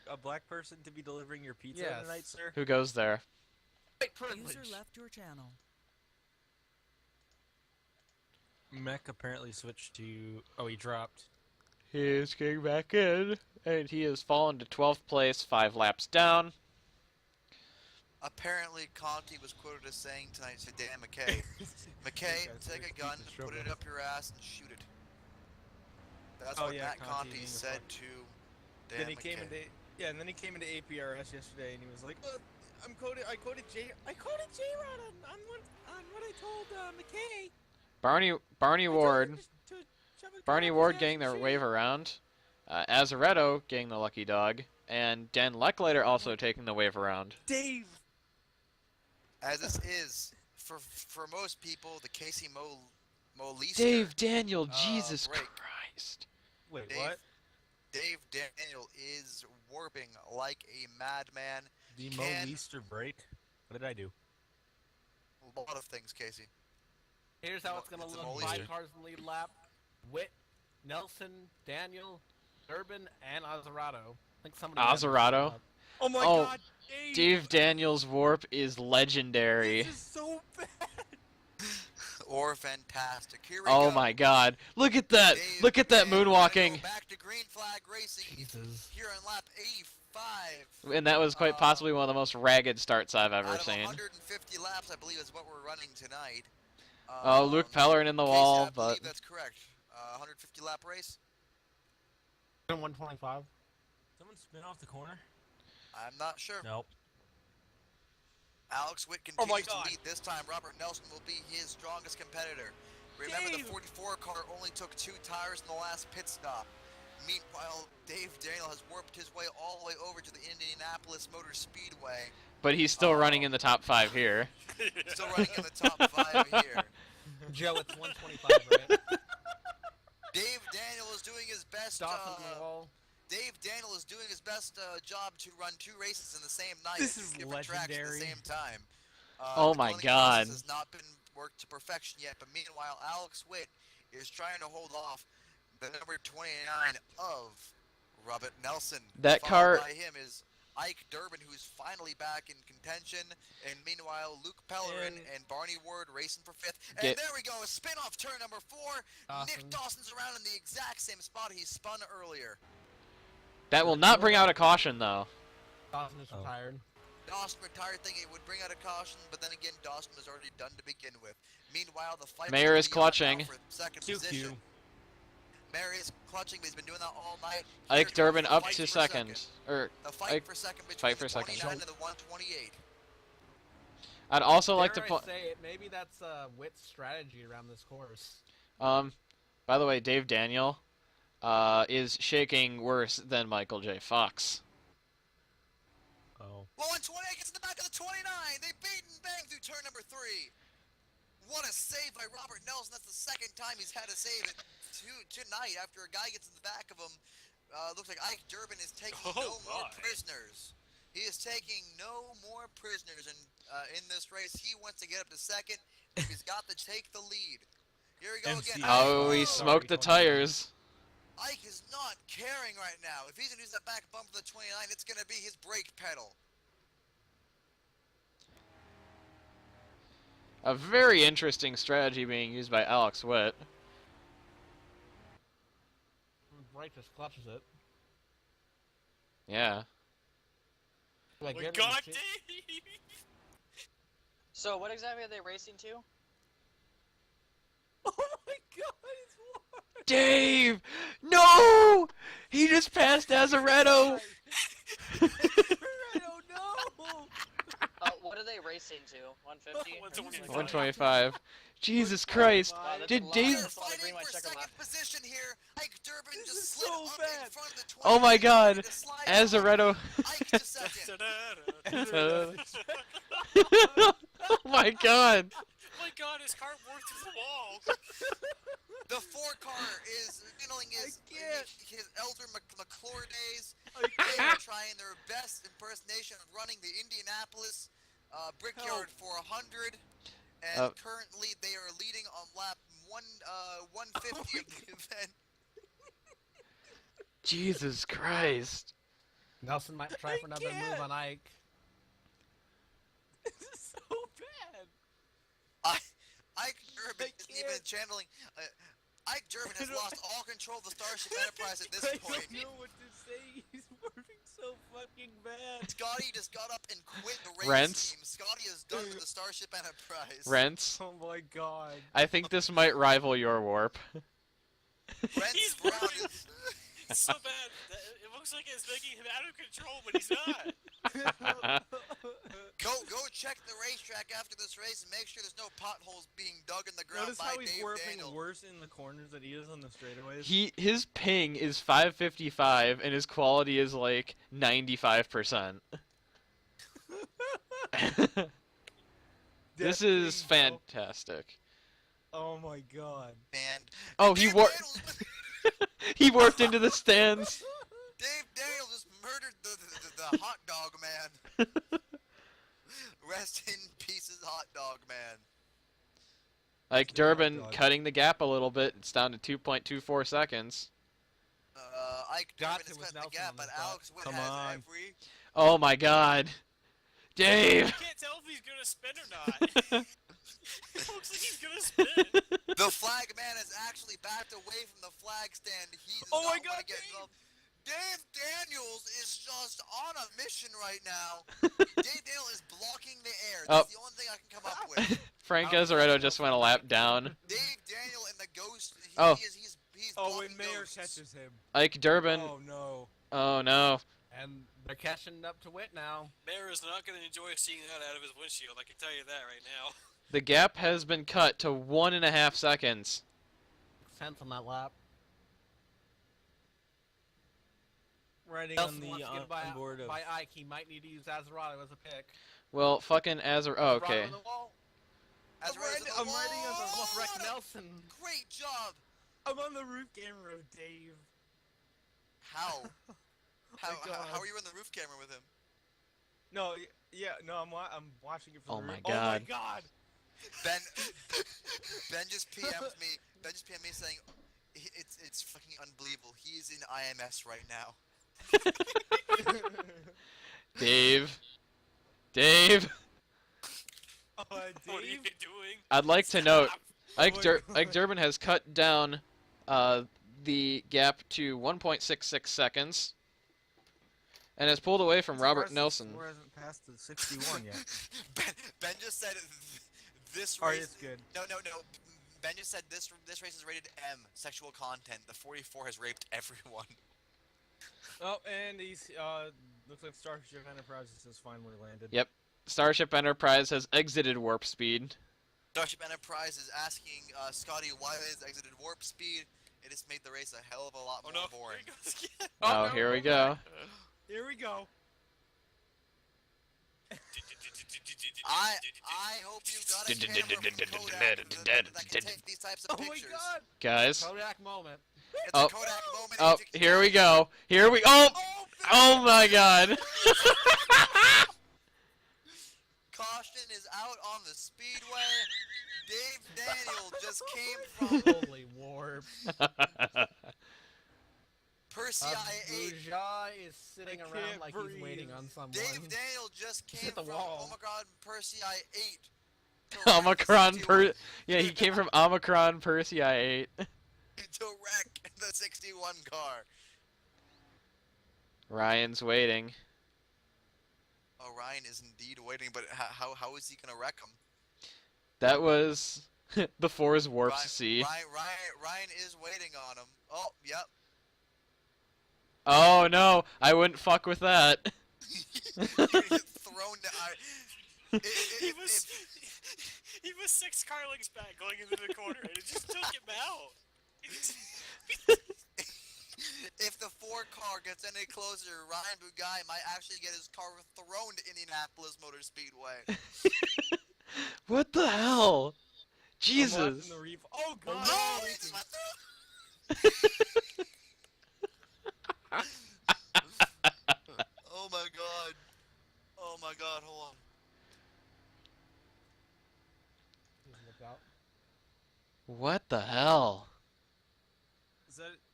a black person to be delivering your pizza Yes. tonight, sir? Who goes there? White privilege. User left your channel. Mech apparently switched to. Oh, he dropped. He is getting back in, and he has fallen to 12th place, 5 laps down. Apparently, Conti was quoted as saying tonight to Dan McKay, McKay, take a gun, put it up your ass, and shoot it. That's Oh, what yeah, Matt Conti Conti being a said fuck. to Dan Then he McKay. came into and then he came into APRS yesterday and he was like, I quoted J Rod on what I told McKay. Barney Ward. To shove a Barney gun up Ward his getting ass their and wave shoot around. Azaretto getting the lucky dog. And Dan Lecklater also taking the wave around. it. Dave. As this is, for most people, the Casey Moleaster. Dave Daniel, Jesus break. Christ. Wait, Dave- what? Dave Daniel is warping like a madman. The Can- Easter break. What did I do? A lot of things, Casey. Here's how it's gonna It's a look. Moleaster. 5 cars in the lead lap. Witt, Nelson, Daniel, Durbin, and Azarato. I think somebody. Azarato? Oh my Oh, god, Dave Daniel's warp is legendary. This is so bad. Or fantastic. Here we Oh go. my god. Look at that. Dave Look at that Daniel gonna moonwalking. go back to green flag racing Jesus. here on lap 85. And that was quite possibly one of the most ragged starts I've ever Out of seen. 150 laps, I believe is what we're running tonight. Oh, Luke Pellerin in the Casey, wall, I believe but that's correct. 150 lap race. 125. Someone spin off the corner? I'm not sure. Nope. Alex Witt Oh my continues God. to lead. This time, Robert Nelson will be his strongest competitor. Remember, Dave. the 44 car only took 2 tires in the last pit stop. Meanwhile, Dave Daniel has warped his way all the way over to the Indianapolis Motor Speedway. he's still running in the top 5 here. Still running in the top 5 here. Joe, it's 125, right? Dave Daniel is doing his best. Dawson on the wall. Dave Daniel is doing his best job to run 2 races in the same night. This at is different tracks at the legendary. same time. Oh the my cleaning God. process has not been worked to perfection yet, but meanwhile, Alex Witt is trying to hold off the number 29 of Robert Nelson. That Followed car- by him is Ike Durbin, who's finally back in contention, and meanwhile, Luke Pellerin and Barney Ward racing for 5th. And Get- there we go, a spin-off turn number 4. Nick Dawson. Dawson's around in the exact same spot he spun earlier. That will not bring out a caution, though. Dawson is Oh. retired. Dawson retired thinking it would bring out a caution, but then again, Dawson was already done to begin with. Meanwhile, the fight Mayor is clutching. for second QQ. position. Mayor is clutching, but he's been doing that all night. Ike Here's Durbin the up fight to for second. Or The fight Ike- for second between fight for the second. 29 and the 128. I'd also like to Dare I point. say it, maybe that's Witt's strategy around this course. By the way, Dave Daniel, is shaking worse than Michael J. Fox. Oh. Well, 128 gets in the back of the 29. They beat and bang through turn number 3. What a save by Robert Nelson. That's the second time he's had to save it tonight after a guy gets in the back of him. Looks like Ike Durbin is taking no more prisoners. He is taking no more prisoners in this race. He wants to get up to second. He's got to take the lead. Here we go again. Oh, he smoked the tires. Ike is not caring right now. If he's going to use that back bump for the 29, it's going to be his brake pedal. A very interesting strategy being used by Alex Witt. Right just clutches it. Yeah. Like, Oh my God, Dave! So what exactly are they racing to? Oh my God, it's what? Dave! No! He just passed Azaretto! Azaretto, no! What are they racing to? 150? 125. Jesus Christ. Wow, that's Did a lot. Dave... That's a lot of green light, check 'em out. Position here. Ike Durbin This just is slid so up bad. in front of the 29. Oh my God. To slide Azaretto. Ike to second. Oh my God. Oh my God, his car wore through the wall. The 4-car is signaling his Elder McClure days. They are trying their best impersonation of running the Indianapolis Brickyard for 100. And currently they are leading on lap 150 of the event. Jesus Christ. Nelson might try for another move on Ike. This is so bad. Ike Durbin isn't even channeling. Ike Durbin has lost all control of the Starship Enterprise at this point. I don't know what to say. He's working so fucking bad. Scotty just got up and quit the race Rents? team. Scotty is done with the Starship Enterprise. Rents, Oh my God. I think this might rival your warp. Rents Brown is... It's so bad. It looks like it's making him out of control, but he's not. Go check the racetrack after this race and make sure there's no potholes being dug in the ground Notice by how he's Dave warping Daniel. worse in the corners than he is on the straightaways. His ping is 555 and his quality is like 95%. This is fantastic. Oh my God. And Oh, he Dave warped. Daniels- He warped into the stands. Dave Daniel just murdered the hot dog man. Rest in pieces, hot dog man. Like Durbin cutting the gap a little bit. It's down to 2.24 seconds. Ike Got Durbin it is with cutting the Nelson gap, on the but spot. Alex Witt Come has on. every... Oh my God. Dave! I can't tell if he's gonna spin or not. It looks like he's gonna spin. The flag man has actually backed away from the flag stand. He does Oh my not God, want to get Dave! involved. Dave Daniels is just on a mission right now. Dave Daniels is blocking the air. That's the only thing I can come up with. Frank Azaretto just went a lap down. Dave Daniel and the Ghost. He's Oh, and blocking Mayor ghosts. catches him. Ike Durbin. Oh no. Oh no. And they're catching up to Witt now. Mayor is not gonna enjoy seeing that out of his windshield. I can tell you that right now. The gap has been cut to 1.5 seconds. 6/10 on that lap. Riding Nelson on the wants to get by onboard of... Ike. He might need to use Azaretto as a pick. Well, fucking Azar. Oh, okay. On the wall. As I'm Ray's riding- on the I'm riding on the- wall. Almost wrecked What a Nelson. Great job. I'm on the roof camera, Dave. How? How God. are you in the roof camera with him? No, no, I'm watching it from Oh the my roof. God. Oh my God. Ben just PM'd me. Ben just PM'd me saying, it's fucking unbelievable. He is in IMS right now. Dave. Dave. What are you doing? I'd like to note, Ike Durbin has cut down the gap to 1.66 seconds and has pulled away from Robert Nelson. Score hasn't passed the 61 yet. Ben just said this Alright, race. it's good. No. Ben just said this race is rated M, sexual content. The 44 has raped everyone. Oh, and he's looks like Starship Enterprises has finally landed. Yep. Starship Enterprise has exited warp speed. Starship Enterprise is asking Scotty why they has exited warp speed. It just made the race a hell of a lot Oh more no! boring. Here it goes again. Oh, here we go. Here we go. I hope you got a camera from Kodak that can take these types of Oh my pictures. god! Guys. Kodak moment. It's Oh. a Kodak moment. Oh, here we go. Here we. Oh! Oh my god. Caution is out on the speedway. Dave Daniel just came from Holy warp. Percy I-8. Buja is sitting I around can't like he's breathe. waiting on someone. Dave Daniel just came hit the from wall. Omicron Percy I-8. Omicron Yeah, he came from Omicron Percy I-8. To wreck the 61 car. Ryan's waiting. Oh, Ryan is indeed waiting, but how is he gonna wreck him? That was the Force Warp C. Ryan is waiting on him. Oh, yep. Oh no, I wouldn't fuck with that. Thrown to He was 6 car lengths back going into the corner, and it just took him out. If the 4 car gets any closer, Ryan Bugai might actually get his car thrown to Indianapolis Motor Speedway. What the hell? I'm Jesus. watching the oh god! Oh, he just went through. Oh my god. Oh my god, hold on. Look out. What the hell?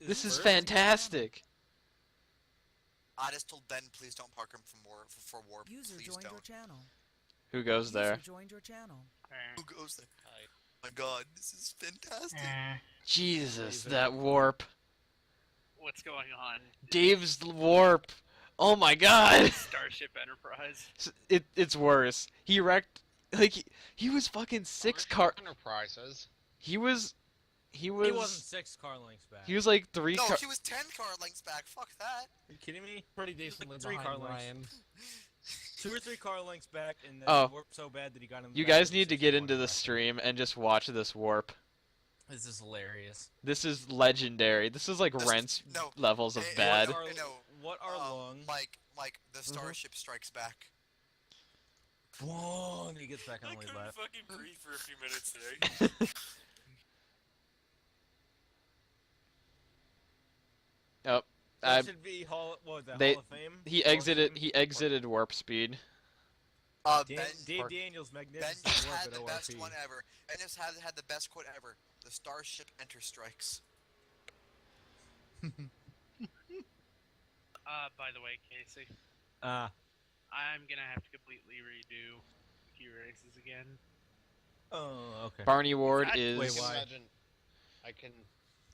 This is fantastic. I just told Ben, please don't park him for warp. User Please joined don't. your channel. Who goes there? User joined your channel. Who goes there? Oh my god, this is fantastic. Jesus, that warp. What's going on? Dave's warp. Oh my god. Starship Enterprise. It's worse. He wrecked, like, he was fucking 6 car. Enterprises. He wasn't 6 car lengths back. He was like 3 No, car. he was 10 car lengths back. Fuck that. Are you kidding me? Pretty decently 3 car behind lengths. Ryan. 2 or 3 car lengths back, and then Oh. warped so bad that he got him. You back guys to the need to get 61 into the back. stream and just watch this warp. This is hilarious. This is legendary. This is like Rent's no. levels of Hey, bad. What are long? Mike, the Starship Strikes Back. Whoa, and he gets back on I the way couldn't left. fucking breathe for a few minutes there. Oh, That should be Hall of Fame? He exited warp speed. Dave Daniels, Ben magnificent just warp had at the ORP. best one ever. Ben just had the best quote ever. The Starship Enter Strikes. By the way, Casey, Ah. I'm gonna have to completely redo a few races again. Oh, okay. Barney Ward I is. Wait, why? Imagine I can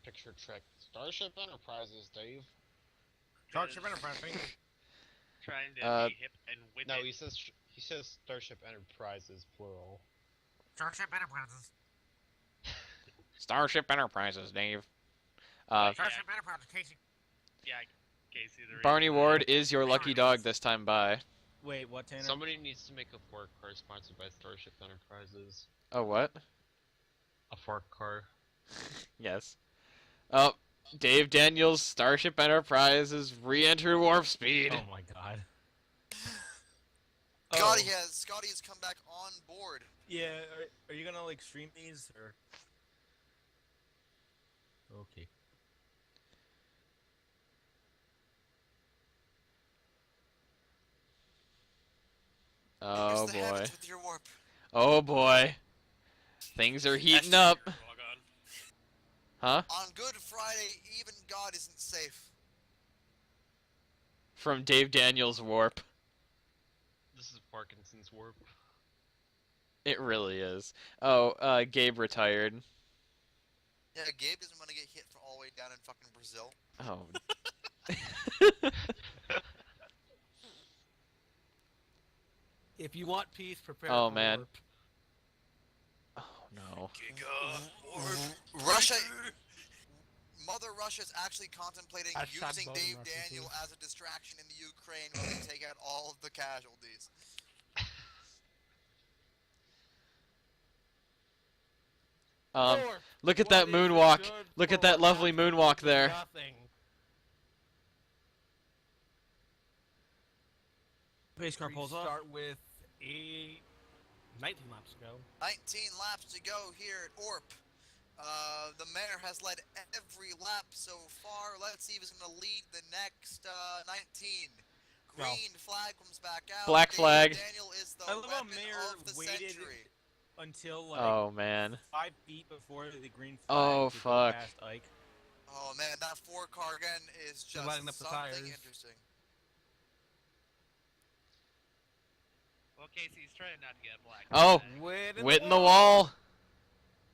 picture trick Starship Enterprises, Dave. Starship Enterprise. Trying to Uh, be hip and with No, it. he says Starship Enterprises plural. Starship Enterprises. Starship Enterprises, Dave. Starship Enterprises, Casey. Yeah, Casey. The Barney reason Ward is your lucky dog this time by. Wait, what, Tanner? Somebody needs to make a fork car sponsored by Starship Enterprises. Oh, what? A fork car. Yes. Oh, Dave Daniels, Starship Enterprises re-entered warp speed. Oh my god. Scotty has come back on board. Yeah, are you gonna like stream these or? Okay. Oh Here's the boy. heavens with your warp. Oh boy. Things are heating up. Huh? On Good Friday, even God isn't safe. From Dave Daniels warp. This is Parkinson's warp. It really is. Oh, Gabe retired. Yeah, Gabe doesn't want to get hit from all the way down in fucking Brazil. Oh. If you want peace, prepare Oh for man. warp. Oh no. Russia, Mother Russia's actually contemplating Hashtag using vote in Dave Russia, Daniel please. as a distraction in the Ukraine when they take out all of the casualties. Look at What that is moonwalk. good Look at for that lovely moonwalk absolutely there. Nothing. Pace car pulls off. Start with 19 laps to go. 19 laps to go here at Orp. The mayor has led every lap so far. Let's see if he's going to lead the next 19. Green flag comes back out. Black flag. Daniel is the I love how weapon Mayor of the waited century. until like Oh man. 5 feet before the green flag Oh, to go fuck. past Ike. Oh man, that 4 car again is just lighting up the something tires. interesting. Well, Casey's trying not to get a black. Oh, flag. wit in the wall.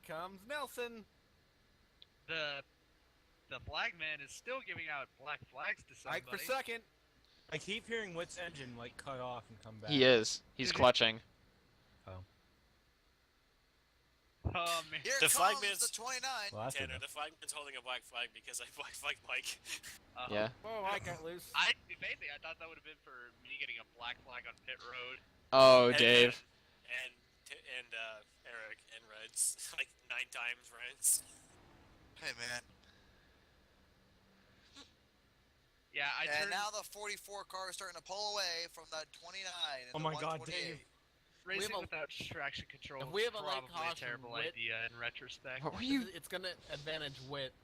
Comes Nelson. The flag man is still giving out black flags to somebody. Ike for second. I keep hearing Witt's engine like cut off and come back. He is. He's clutching. Oh man. Here The comes flagman's- the 29. Well, that's Tanner, enough. the flagman's holding a black flag because I black flagged Mike. Yeah. Oh, I got loose. Basically, I thought that would have been for me getting a black flag on pit road. Oh, And, Dave. And Eric and Reds like 9 times Reds. Hey man. Yeah, I And turned now the 44 car is starting to pull away from the 29 and Oh the my God, 128. Dave. racing have a- without traction control. if we is have a late probably a caution, terrible Witt- idea in retrospect. What were you? It's gonna advantage Witt.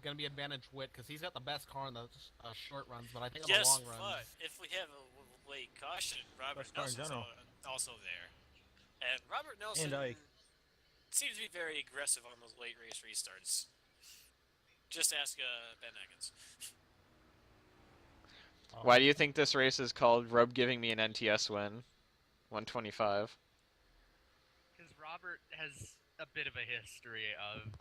Gonna be advantage Witt because he's got the best car in the short runs, but I think in the Yes, long runs. but if we have a late caution, Robert Best car in Nelson's general. also there. And Robert Nelson And Ike. seems to be very aggressive on those late race restarts. Just ask Ben Eggins. Why do you think this race is called Rub Giving Me an NTS Win? 125. Because Robert has a bit of a history of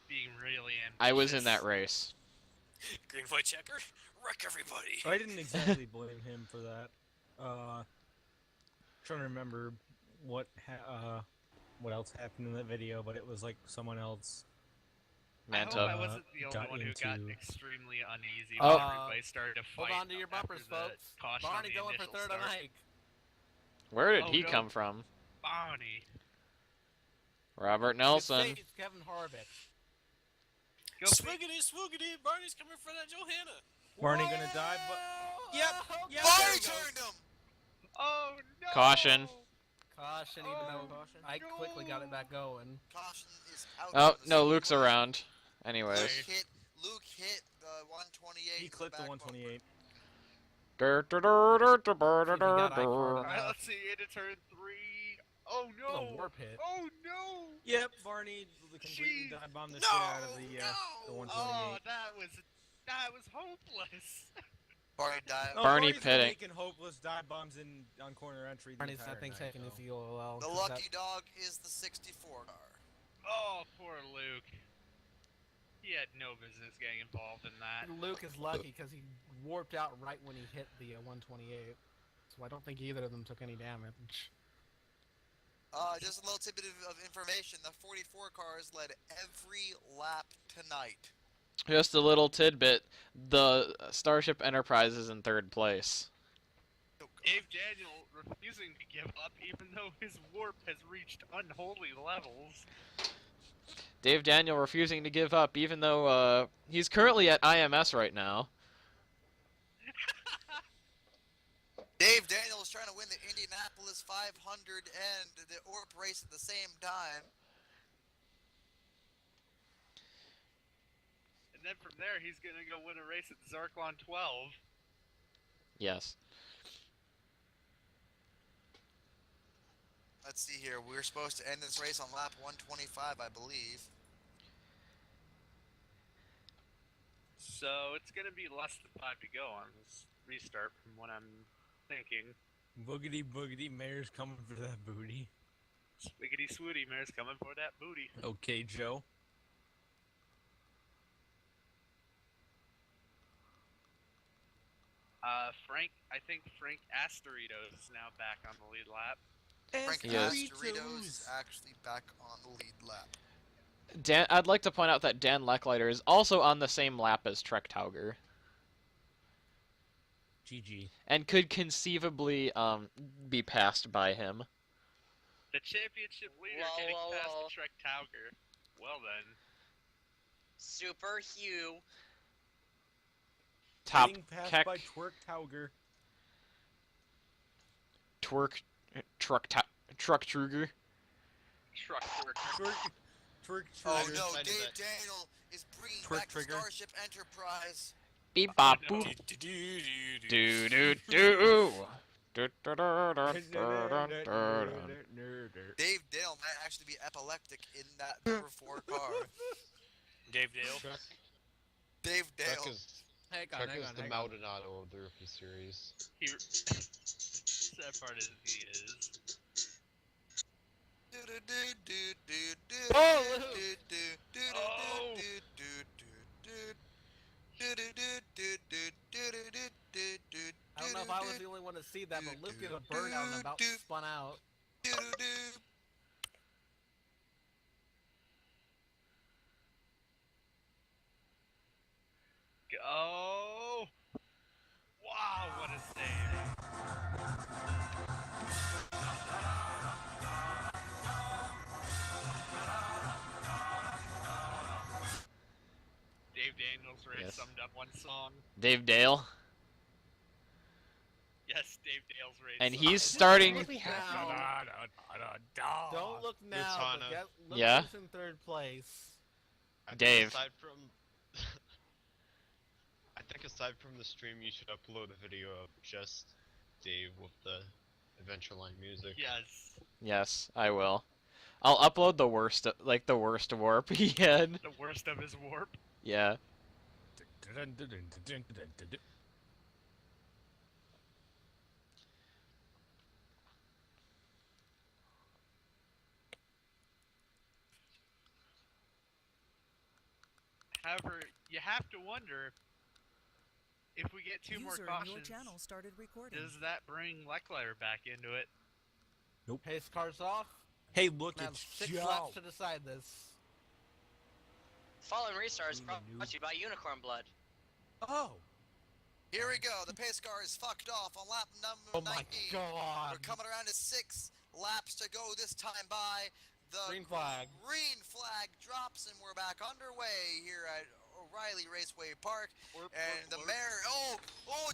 being really ambitious. I was in that race. Green white checker, wreck everybody. I didn't exactly blame him for that. Trying to remember what else happened in that video, but it was like someone else. I hope Manta. I wasn't the only got one who got into- extremely uneasy Oh. when everybody started to fight. Hold on to your after bumpers, the folks. caution on Barney the going for initial third on start. Ike. Where did Oh, he no. come from? Bonnie. Robert It's Nelson. Kevin Harvick. Go Swoogity, swoogity, Barney's coming for that Johanna. Barney gonna die, but yep. Barney there it goes. turned him! Oh no! Caution. Caution, even though Ike quickly got it back going. Caution is out. Oh, on the no, Luke's speedway. around. Anyways. Luke hit the 128. He clipped the back 128. Alright, let's see. Into turn 3. Oh That was no! a warp hit. Oh no! Yep, Barney completely Jeez. dive bombed the No, shit out of the no. 128. Oh, that was hopeless. Barney died. Oh, Barney Barney's been pitting. making hopeless dive bombs on corner entry. The Barney's, I entire think, night, taking so. his EOL. The lucky dog is the 64 car. Oh, poor Luke. He had no business getting involved in that. Luke is lucky because he warped out right when he hit the 128. So I don't think either of them took any damage. Just a little tidbit of information. The 44 cars led every lap tonight. Just a little tidbit. The Starship Enterprise is in third place. Dave Daniel refusing to give up even though his warp has reached unholy levels. Dave Daniel refusing to give up, even though he's currently at IMS right now. Dave Daniel is trying to win the Indianapolis 500 and the Orp race at the same time. And then from there, he's going to go win a race at Zarklon 12. Yes. Let's see here. We're supposed to end this race on lap 125, I believe. So it's going to be less than 5 to go on this restart from what I'm thinking. Boogity boogity, Mayor's coming for that booty. Swiggity swooty, Mayor's coming for that booty. Okay, Joe. I think Frank Asteritos is now back on the lead lap. Frank Yes. Astoritos is actually back on the lead lap. I'd like to point out that Dan Lecklider is also on the same lap as Trek Tauger, GG. and could conceivably be passed by him. The championship leader Whoa, getting whoa, past whoa. the Trek Tauger. Well then. Super Hugh. Top Getting passed Keck. by Twerk Tauger. Truck Truger. Truck work. Twerk Oh Trigger. no, I knew Dave that. Daniel is bringing Twerk back the trigger. Starship Enterprise. Beep Oh, bop no. boop. Do do do. Dave Dale might actually be epileptic in that number 4 car. Dave Dale. Truck, Dave Dale. Truck is, Hang on, Truck hang is on, the hang on. Maldonado of the rookie series. He, sad part is he is. I don't know if I was the only one to see that, but Luke did a burnout and about spun out. Go! Wow, what a save! Dave Daniels race Yes. summed up one song. Dave Dale. Yes, Dave Dale's race. And summed he's up- starting. Don't look now, Tana. but look Yeah? who's in third place. I think Dave. Aside from, I think aside from the stream, you should upload a video of just Dave with the Adventureline music. Yes, Yes, I will. I'll upload the worst, like the worst warp he had. the worst of his warp. Yeah. However, you have to wonder if we get two more User in your cautions. channel started recording. Does that bring Leclerc back into it? Pace cars off. Hey, look, Now it's 6 Joe. laps to decide this. Following restart is brought to you by Unicorn Blood. Oh. Here we go. The pace car is fucked off on lap number Oh my 19. god. We're coming around to 6 laps to go this time by. The Green flag. green flag drops and we're back underway here at O'Reilly Raceway Park. And the mayor,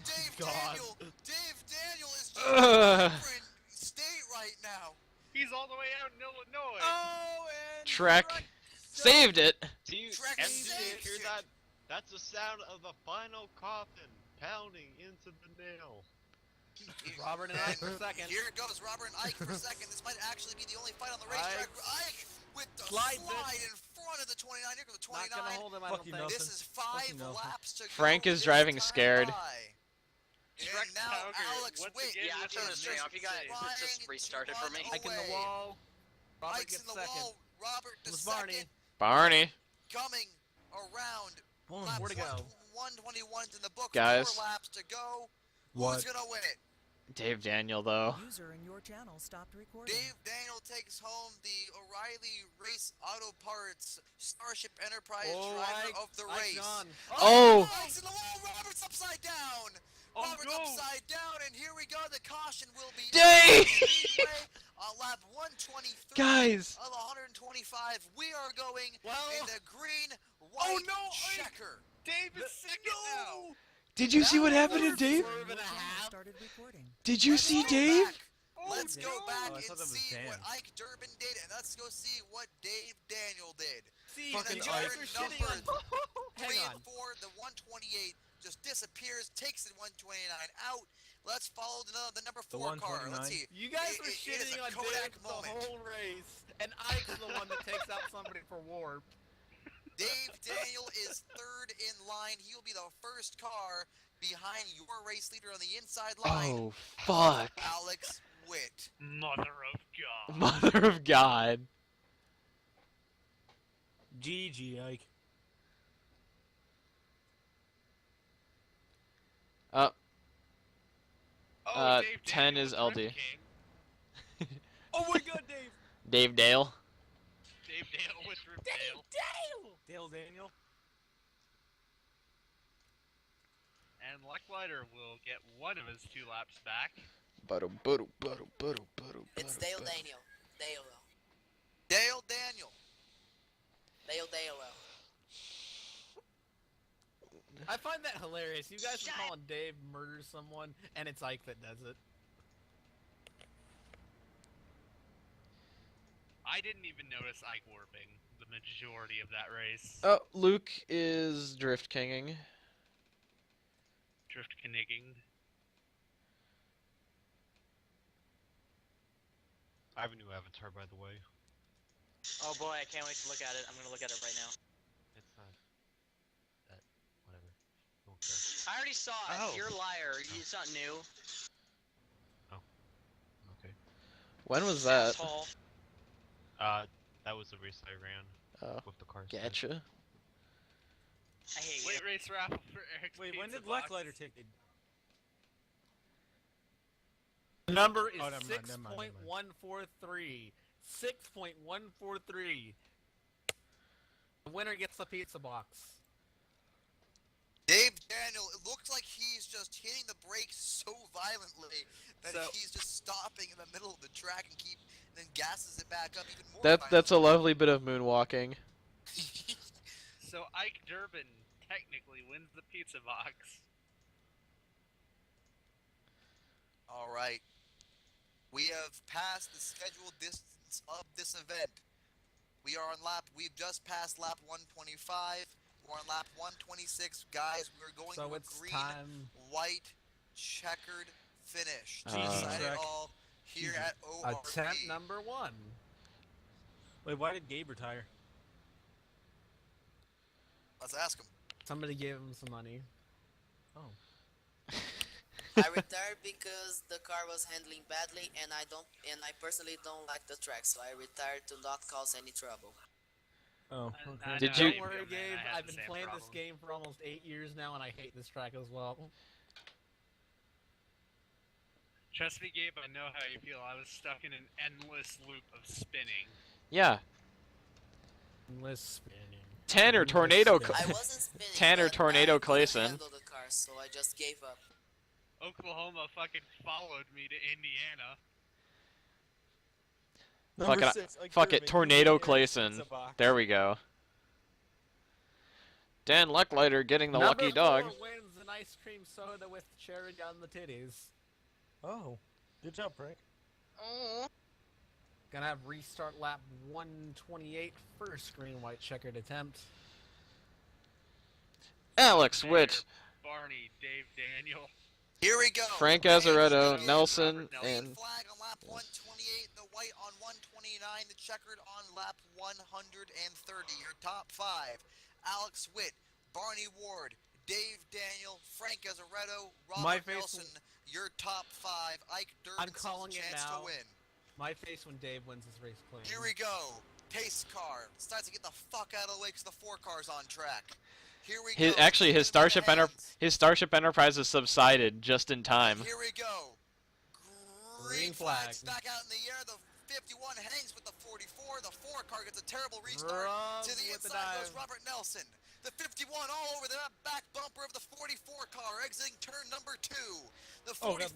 Dave God. Daniel. Dave Daniel is just Ugh. different state right now. He's all the way out in Illinois. Oh, and Trek saved it. Do you, Trek and do saved you hear it. that? That's the sound of the final coffin pounding into the nail. Robert and Ike for second. Here it goes, Robert and Ike for second. This might actually be the only fight on the racetrack. Ike with the Slide slide it. in front of the 29. Here goes the Not 29. gonna hold him, I Fuck don't you, think. Nelson. This is 5 Nelson. laps to go. Frank is this driving time scared. by. Trek And now Tauger, Alex once Witt again, Yeah, I with turned a the stream off. You guys trying just to restarted for run me. Ike in the away. wall. Robert Ike's gets in the second. wall. Robert to It was Barney. second. Barney. Coming around. Boom. Lap Where to go? 121's in the book. Guys. 4 laps to go. What? Who's gonna win it? Dave Daniel though. User in your channel stopped recording. Dave Daniel takes home the O'Reilly Race Auto Parts Starship Enterprise driver of the race. Ike on. Oh. Ike's in the wall. Robert's upside down. Oh, Robert's no. upside down, and here we go. The caution will be Dave! Speedway on lap 123 Guys. of 125. We are going Well. in the green, white no, Ike. checker. Dave is second now. Did you see what happened to User Dave? in your channel started recording. Did you see Let's go Dave? back. Let's go no. back Oh, I and thought that was see what Dan. Ike Durbin did, and let's go see what Dave Daniel did. See, Fucking you guys Ike. are shitting on. Hang 3 on. and 4, the 128 just disappears, takes the 129 out. Let's follow the number 4 car. Let's 129? see. You guys It- were it is shitting a on Kodak Dave moment. the whole race, and Ike's the one that takes out somebody for warp. Dave Daniel is 3rd in line. He will be the first car behind your race leader on the inside line, Oh fuck. Alex Witt. Mother of God. Mother of God. GG, Ike. Dave 10 Daniel is with LD. Drift King. Oh my god, Dave! Dave Dale. Dave Dale with Drift Dale. Dale Daniel. And Leclerc will get one of his 2 laps back. It's Dale Daniel. Dale. Dale Daniel. Dale Dale. I find that hilarious. You guys are calling Dave murders someone, and it's Ike that does it. I didn't even notice Ike warping the majority of that race. Oh, Luke is drift kinging. Drift connecting. I have a new avatar, by the way. Oh boy, I can't wait to look at it. I'm gonna look at it right now. It's not that. Whatever. Don't care. I already saw it. Oh. You're a liar. It's not new. Okay. When was that? Asshole. That was the race I ran with the cars. Gotcha. I hate Late you. race raffle for Eric's Wait, when Pizza did Box. Blacklighter take it? The number is Oh, never mind. 6.143. 6.143. The winner gets the pizza box. Dave Daniel, it looks like he's just hitting the brakes so violently that he's just stopping in the middle of the track and then gasses it back up even more. That's a lovely bit of moonwalking. So Ike Durbin technically wins the pizza box. All right. We have passed the scheduled distance of this event. We've just passed lap 125. We're on lap 126. Guys, we're going So to a it's green, time. white, checkered finish. To Jesus. decide it all here at ORP. Attempt number 1. Wait, why did Gabe retire? Let's ask him. Somebody gave him some money. Oh. I retired because the car was handling badly, and I personally don't like the track, so I retired to not cause any trouble. Oh, okay. Did you- Don't worry, Gabe. I've been playing this game for almost 8 years now, and I hate this track as well. Trust me, Gabe, I know how you feel. I was stuck in an endless loop of spinning. Yeah. Endless spinning. Tanner Tornado. I wasn't spinning. Tanner but Tornado I couldn't Clayson. handle the car, so I just gave up. Oklahoma fucking followed me to Indiana. Fuck it, Tornado Clayson. There we go. Dan Lucklighter getting the lucky dog. Number 4 wins an ice cream soda with cherry on the titties. Oh, good job, Frank. Gonna have restart lap 128 first green white checkered attempt. Alex Witt, Barney, Dave Daniel. Here we go. Frank Azaretto, Nelson, Green and flag on lap 128, the white on 129, the checkered on lap 130. Your top 5. Alex Witt, Barney Ward, Dave Daniel, Frank Azaretto, Robert Nelson. Your top 5. Ike Durbin's calling it chance now. to win. My face when Dave wins his race clean. Here we go. Pace car starts to get the fuck out of the way because the 4 car's on track. Here we go. Actually his Starship Enterprise has subsided just in time. Here we go. Green flags back out in the air. The 51 hangs with the 44. The 4 car gets a terrible restart. To the inside goes Robert Nelson. The 51 all over the back bumper of the 44 car, exiting turn number 2. The 44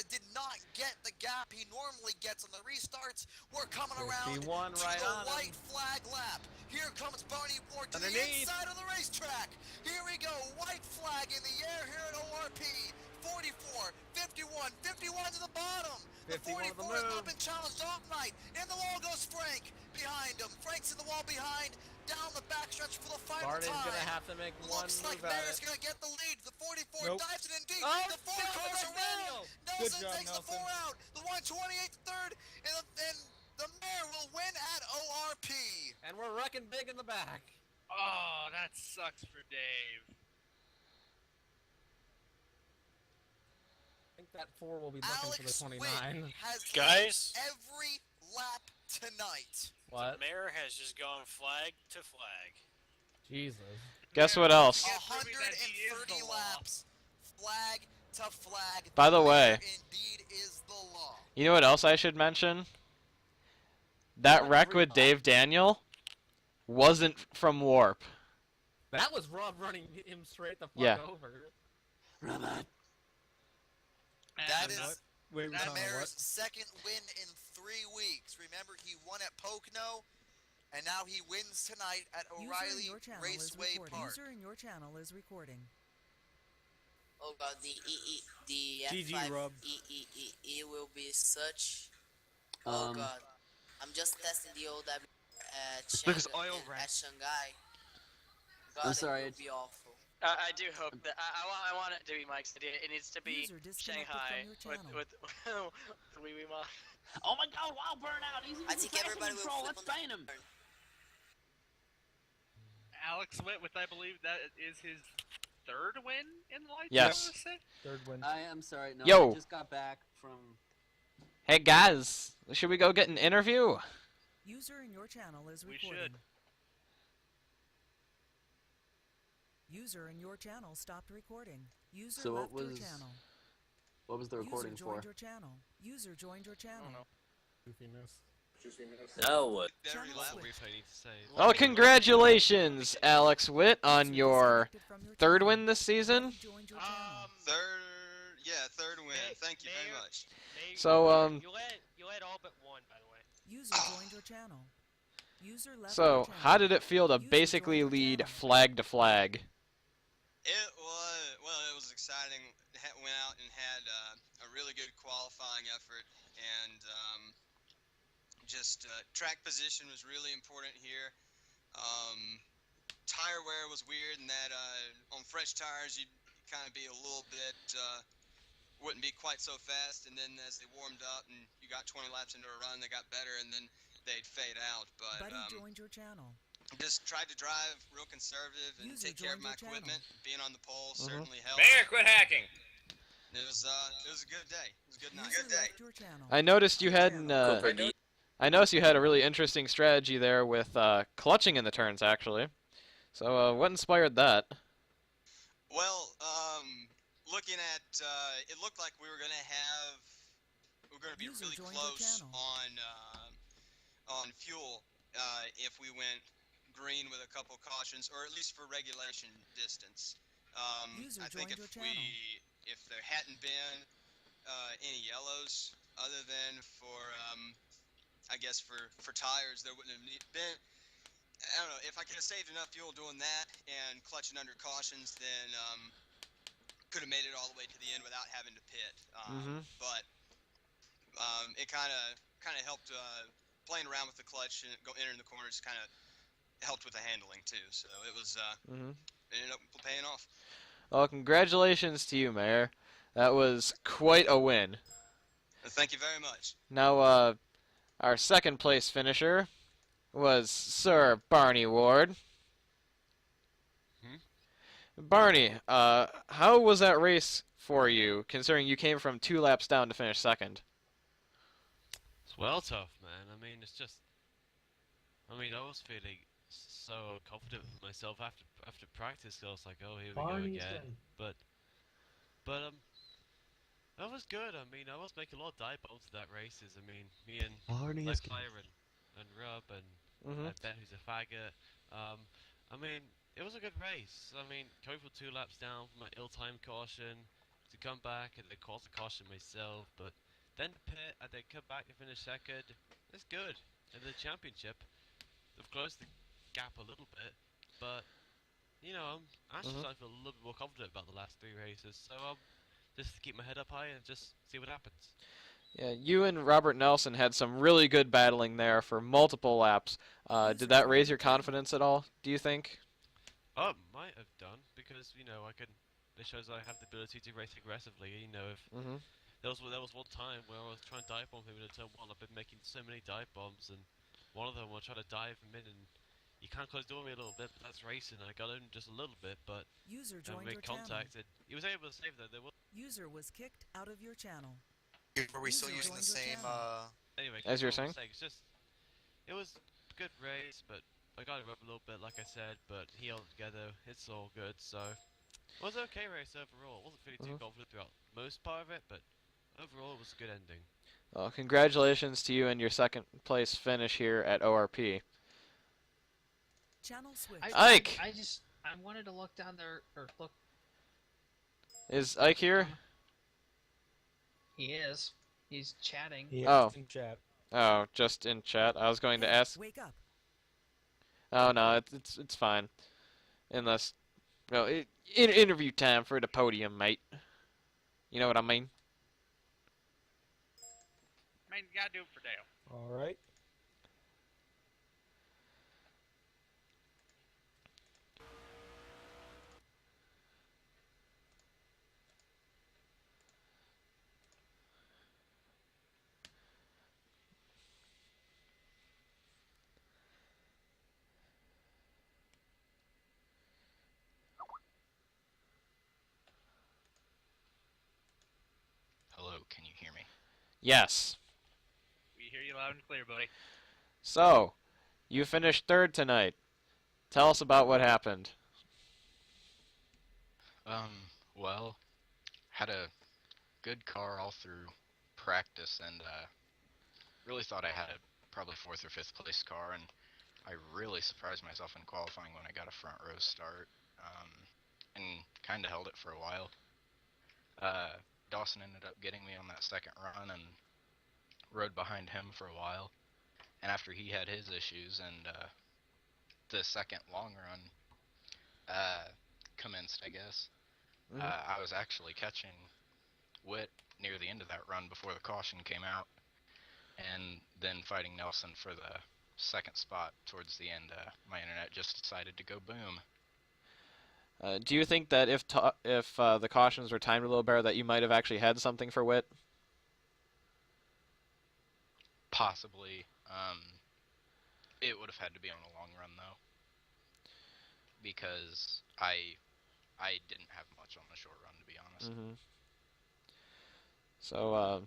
did not get the gap he normally gets on the restarts. We're coming around to right the on white flag lap. Here comes Barney Ward to the inside of the racetrack. Here we go, white flag in the air here at ORP. 44, 51, 51 to the bottom. The 44 has not been challenged all night. In the wall goes Frank. Behind him. Frank's in the wall behind. Down the backstretch for the final Barney's time. gonna have to make Looks one like move at Mayor's it. gonna get the lead. The 44 dives it in deep. Oh, The 4 cars are around. Nelson job, takes the 4 out. The 128 third. And the Mayor will win at ORP. And we're wrecking big in the back. Oh, that sucks for Dave. I think that 4 will be looking Alex for the Witt 29. has Guys? led every lap tonight. What? Mayor has just gone flag to flag. Jesus. Guess what else? 130 laps, flag to flag. By the way, indeed is the law. you know what else I should mention? That wreck with Dave Daniel wasn't from Warp. That was Rob running him straight the fuck Yeah. over. That is Wait, the Mayor's second win in 3 weeks. Remember, he won at Pocono, and now he wins tonight at O'Reilly Raceway Park. User in your channel is recording. Oh god, the GG F5 Rob. will be such. Oh Um, god, I'm just testing the OW Because oil at rank. Shanghai. I'm God, sorry, it will be awful. I do hope that I want it to be Mike's idea. It needs to be User disconnected Shanghai from your with the Wee Wee Ma. Oh my god, wow, burnout! He's I using think traction everybody will control, flip let's on ban him! turn. Alex Whitworth, I believe that is his third win in the light. Yes. Third win. I am sorry. No, Yo. I just got back from. Hey guys, should we go get an interview? User in your channel is We recording. should. User in your channel stopped recording. User So left what your was- channel. What was the recording User for? joined your channel. User joined your channel. Goofiness. No, what? Very Channel loud. switch. Brief I need to say. Oh, congratulations, Alex Witt, on your third win this season. Joined your channel. Third win. Thank you very much. So, You led all but one, by the way. User joined your channel. User left your So, channel. how did it feel to User basically joined your lead channel. flag to flag? It was exciting. Went out and had a really good qualifying effort, and track position was really important here. Tire wear was weird in that on fresh tires you'd kind of be a little bit wouldn't be quite so fast, and then as they warmed up and you got 20 laps into a run, they got better, and then they'd fade out. But Buddy joined your channel. just tried to drive real conservative and User take care of joined my your channel. equipment. Being on the pole certainly helped. Mayor, quit hacking! It was a good day. It was a good night. User left your channel. I noticed you had I noticed you had a really interesting strategy there with clutching in the turns, actually. So, what inspired that? Well, looking at it looked like we were gonna be User really joined your close channel. on fuel if we went green with a couple cautions, or at least for regulation distance. User I think joined your channel. if there hadn't been any yellows other than for I guess for tires, there wouldn't have been. I don't know, if I could have saved enough fuel doing that and clutching under cautions, then could have made it all the way to the end without having to pit. But it kind of helped playing around with the clutch and entering the corners kind of helped with the handling too. So it was it ended up paying off. Well, congratulations to you, Mayor. That was quite a win. Thank you very much. Now, our second place finisher was Sir Barney Ward. Barney, how was that race for you, considering you came from 2 laps down to finish second? It's well tough, man. I mean, it's just. I was feeling so confident with myself after practice. I was like, oh, here we go again. But that was good. I was making a lot of dive bombs in that races. Me and Leclerc and Rob and Ben, who's a faggot. It was a good race. Going from 2 laps down from an ill-timed caution to come back and then cause a caution myself, but then pit and then come back and finish second. It's good. And the championship, they've closed the gap a little bit, but I'm actually starting to feel a little bit more confident about the last 3 races. So just to keep my head up high and just see what happens. Yeah, you and Robert Nelson had some really good battling there for multiple laps. Did that raise your confidence at all, do you think? Oh, might have done, because it shows I have the ability to race aggressively. If there was one time where I was trying to dive bomb him in a turn 1. I've been making so many dive bombs, and one of them I tried to dive him in, and he kind of closed door on me a little bit, but that's racing. I got him just a little bit, but User we joined your made contact, channel. and he was able to save though. User was kicked out of your channel. Were we still User using the joined your same? channel. Anyway, As you were what I was saying? it's just it was a good race, but I got him up a little bit, like I said, but he held it together. It's all good, so it was an okay race overall. I wasn't feeling too confident throughout most part of it, but overall it was a good ending. Well, congratulations to you and your second place finish here at ORP. Channel switch. Ike! I wanted to look down there, or look. Is Ike here? He is. He's chatting. Oh. In chat. Oh, just in chat. I was going to ask. Wake up. Oh no, it's fine. Unless, interview time for the podium, mate. You know what I mean? Man, you gotta do it for Dale. All right. Hello, can you hear me? Yes. We hear you loud and clear, buddy. So, you finished third tonight. Tell us about what happened. Well, had a good car all through practice and really thought I had a probably 4th or 5th place car, and I really surprised myself in qualifying when I got a front row start, and kind of held it for a while. Dawson ended up getting me on that second run and rode behind him for a while, and after he had his issues and the second long run commenced, I guess, I was actually catching Witt near the end of that run before the caution came out, and then fighting Nelson for the second spot towards the end. My internet just decided to go boom. Do you think that if the cautions were timed a little better, that you might have actually had something for Witt? Possibly. It would have had to be on a long run though, because I didn't have much on the short run, to be honest. So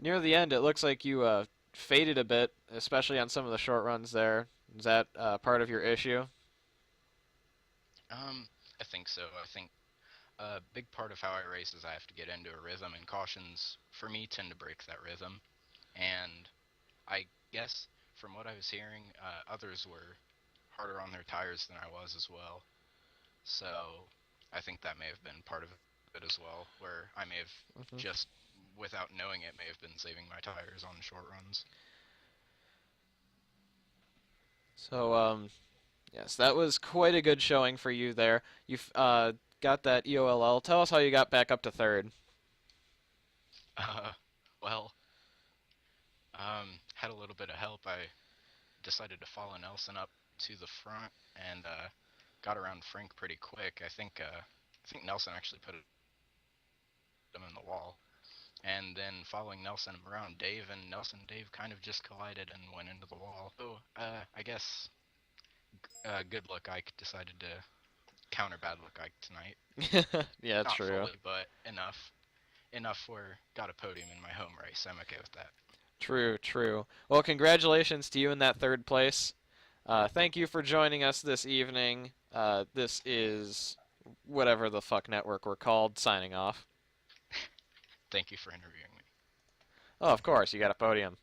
near the end, it looks like you faded a bit, especially on some of the short runs there. Is that part of your issue? I think so. I think a big part of how I race is I have to get into a rhythm, and cautions, for me, tend to break that rhythm. And I guess, from what I was hearing, others were harder on their tires than I was as well. So I think that may have been part of it as well, where I may have just, without knowing it, may have been saving my tires on short runs. So, yes, that was quite a good showing for you there. You've got that EOLL. Tell us how you got back up to third. Well, had a little bit of help. I decided to follow Nelson up to the front and got around Frank pretty quick. I think Nelson actually put him in the wall. And then following Nelson around Dave, and Nelson and Dave kind of just collided and went into the wall. So, I guess good luck Ike decided to counter bad luck Ike tonight. Yeah, Not true. fully, but enough where got a podium in my home race. I'm okay with that. True, true. Well, congratulations to you in that third place. Thank you for joining us this evening. This is whatever the fuck network we're called, signing off. Thank you for interviewing me. Oh, of course, you got a podium.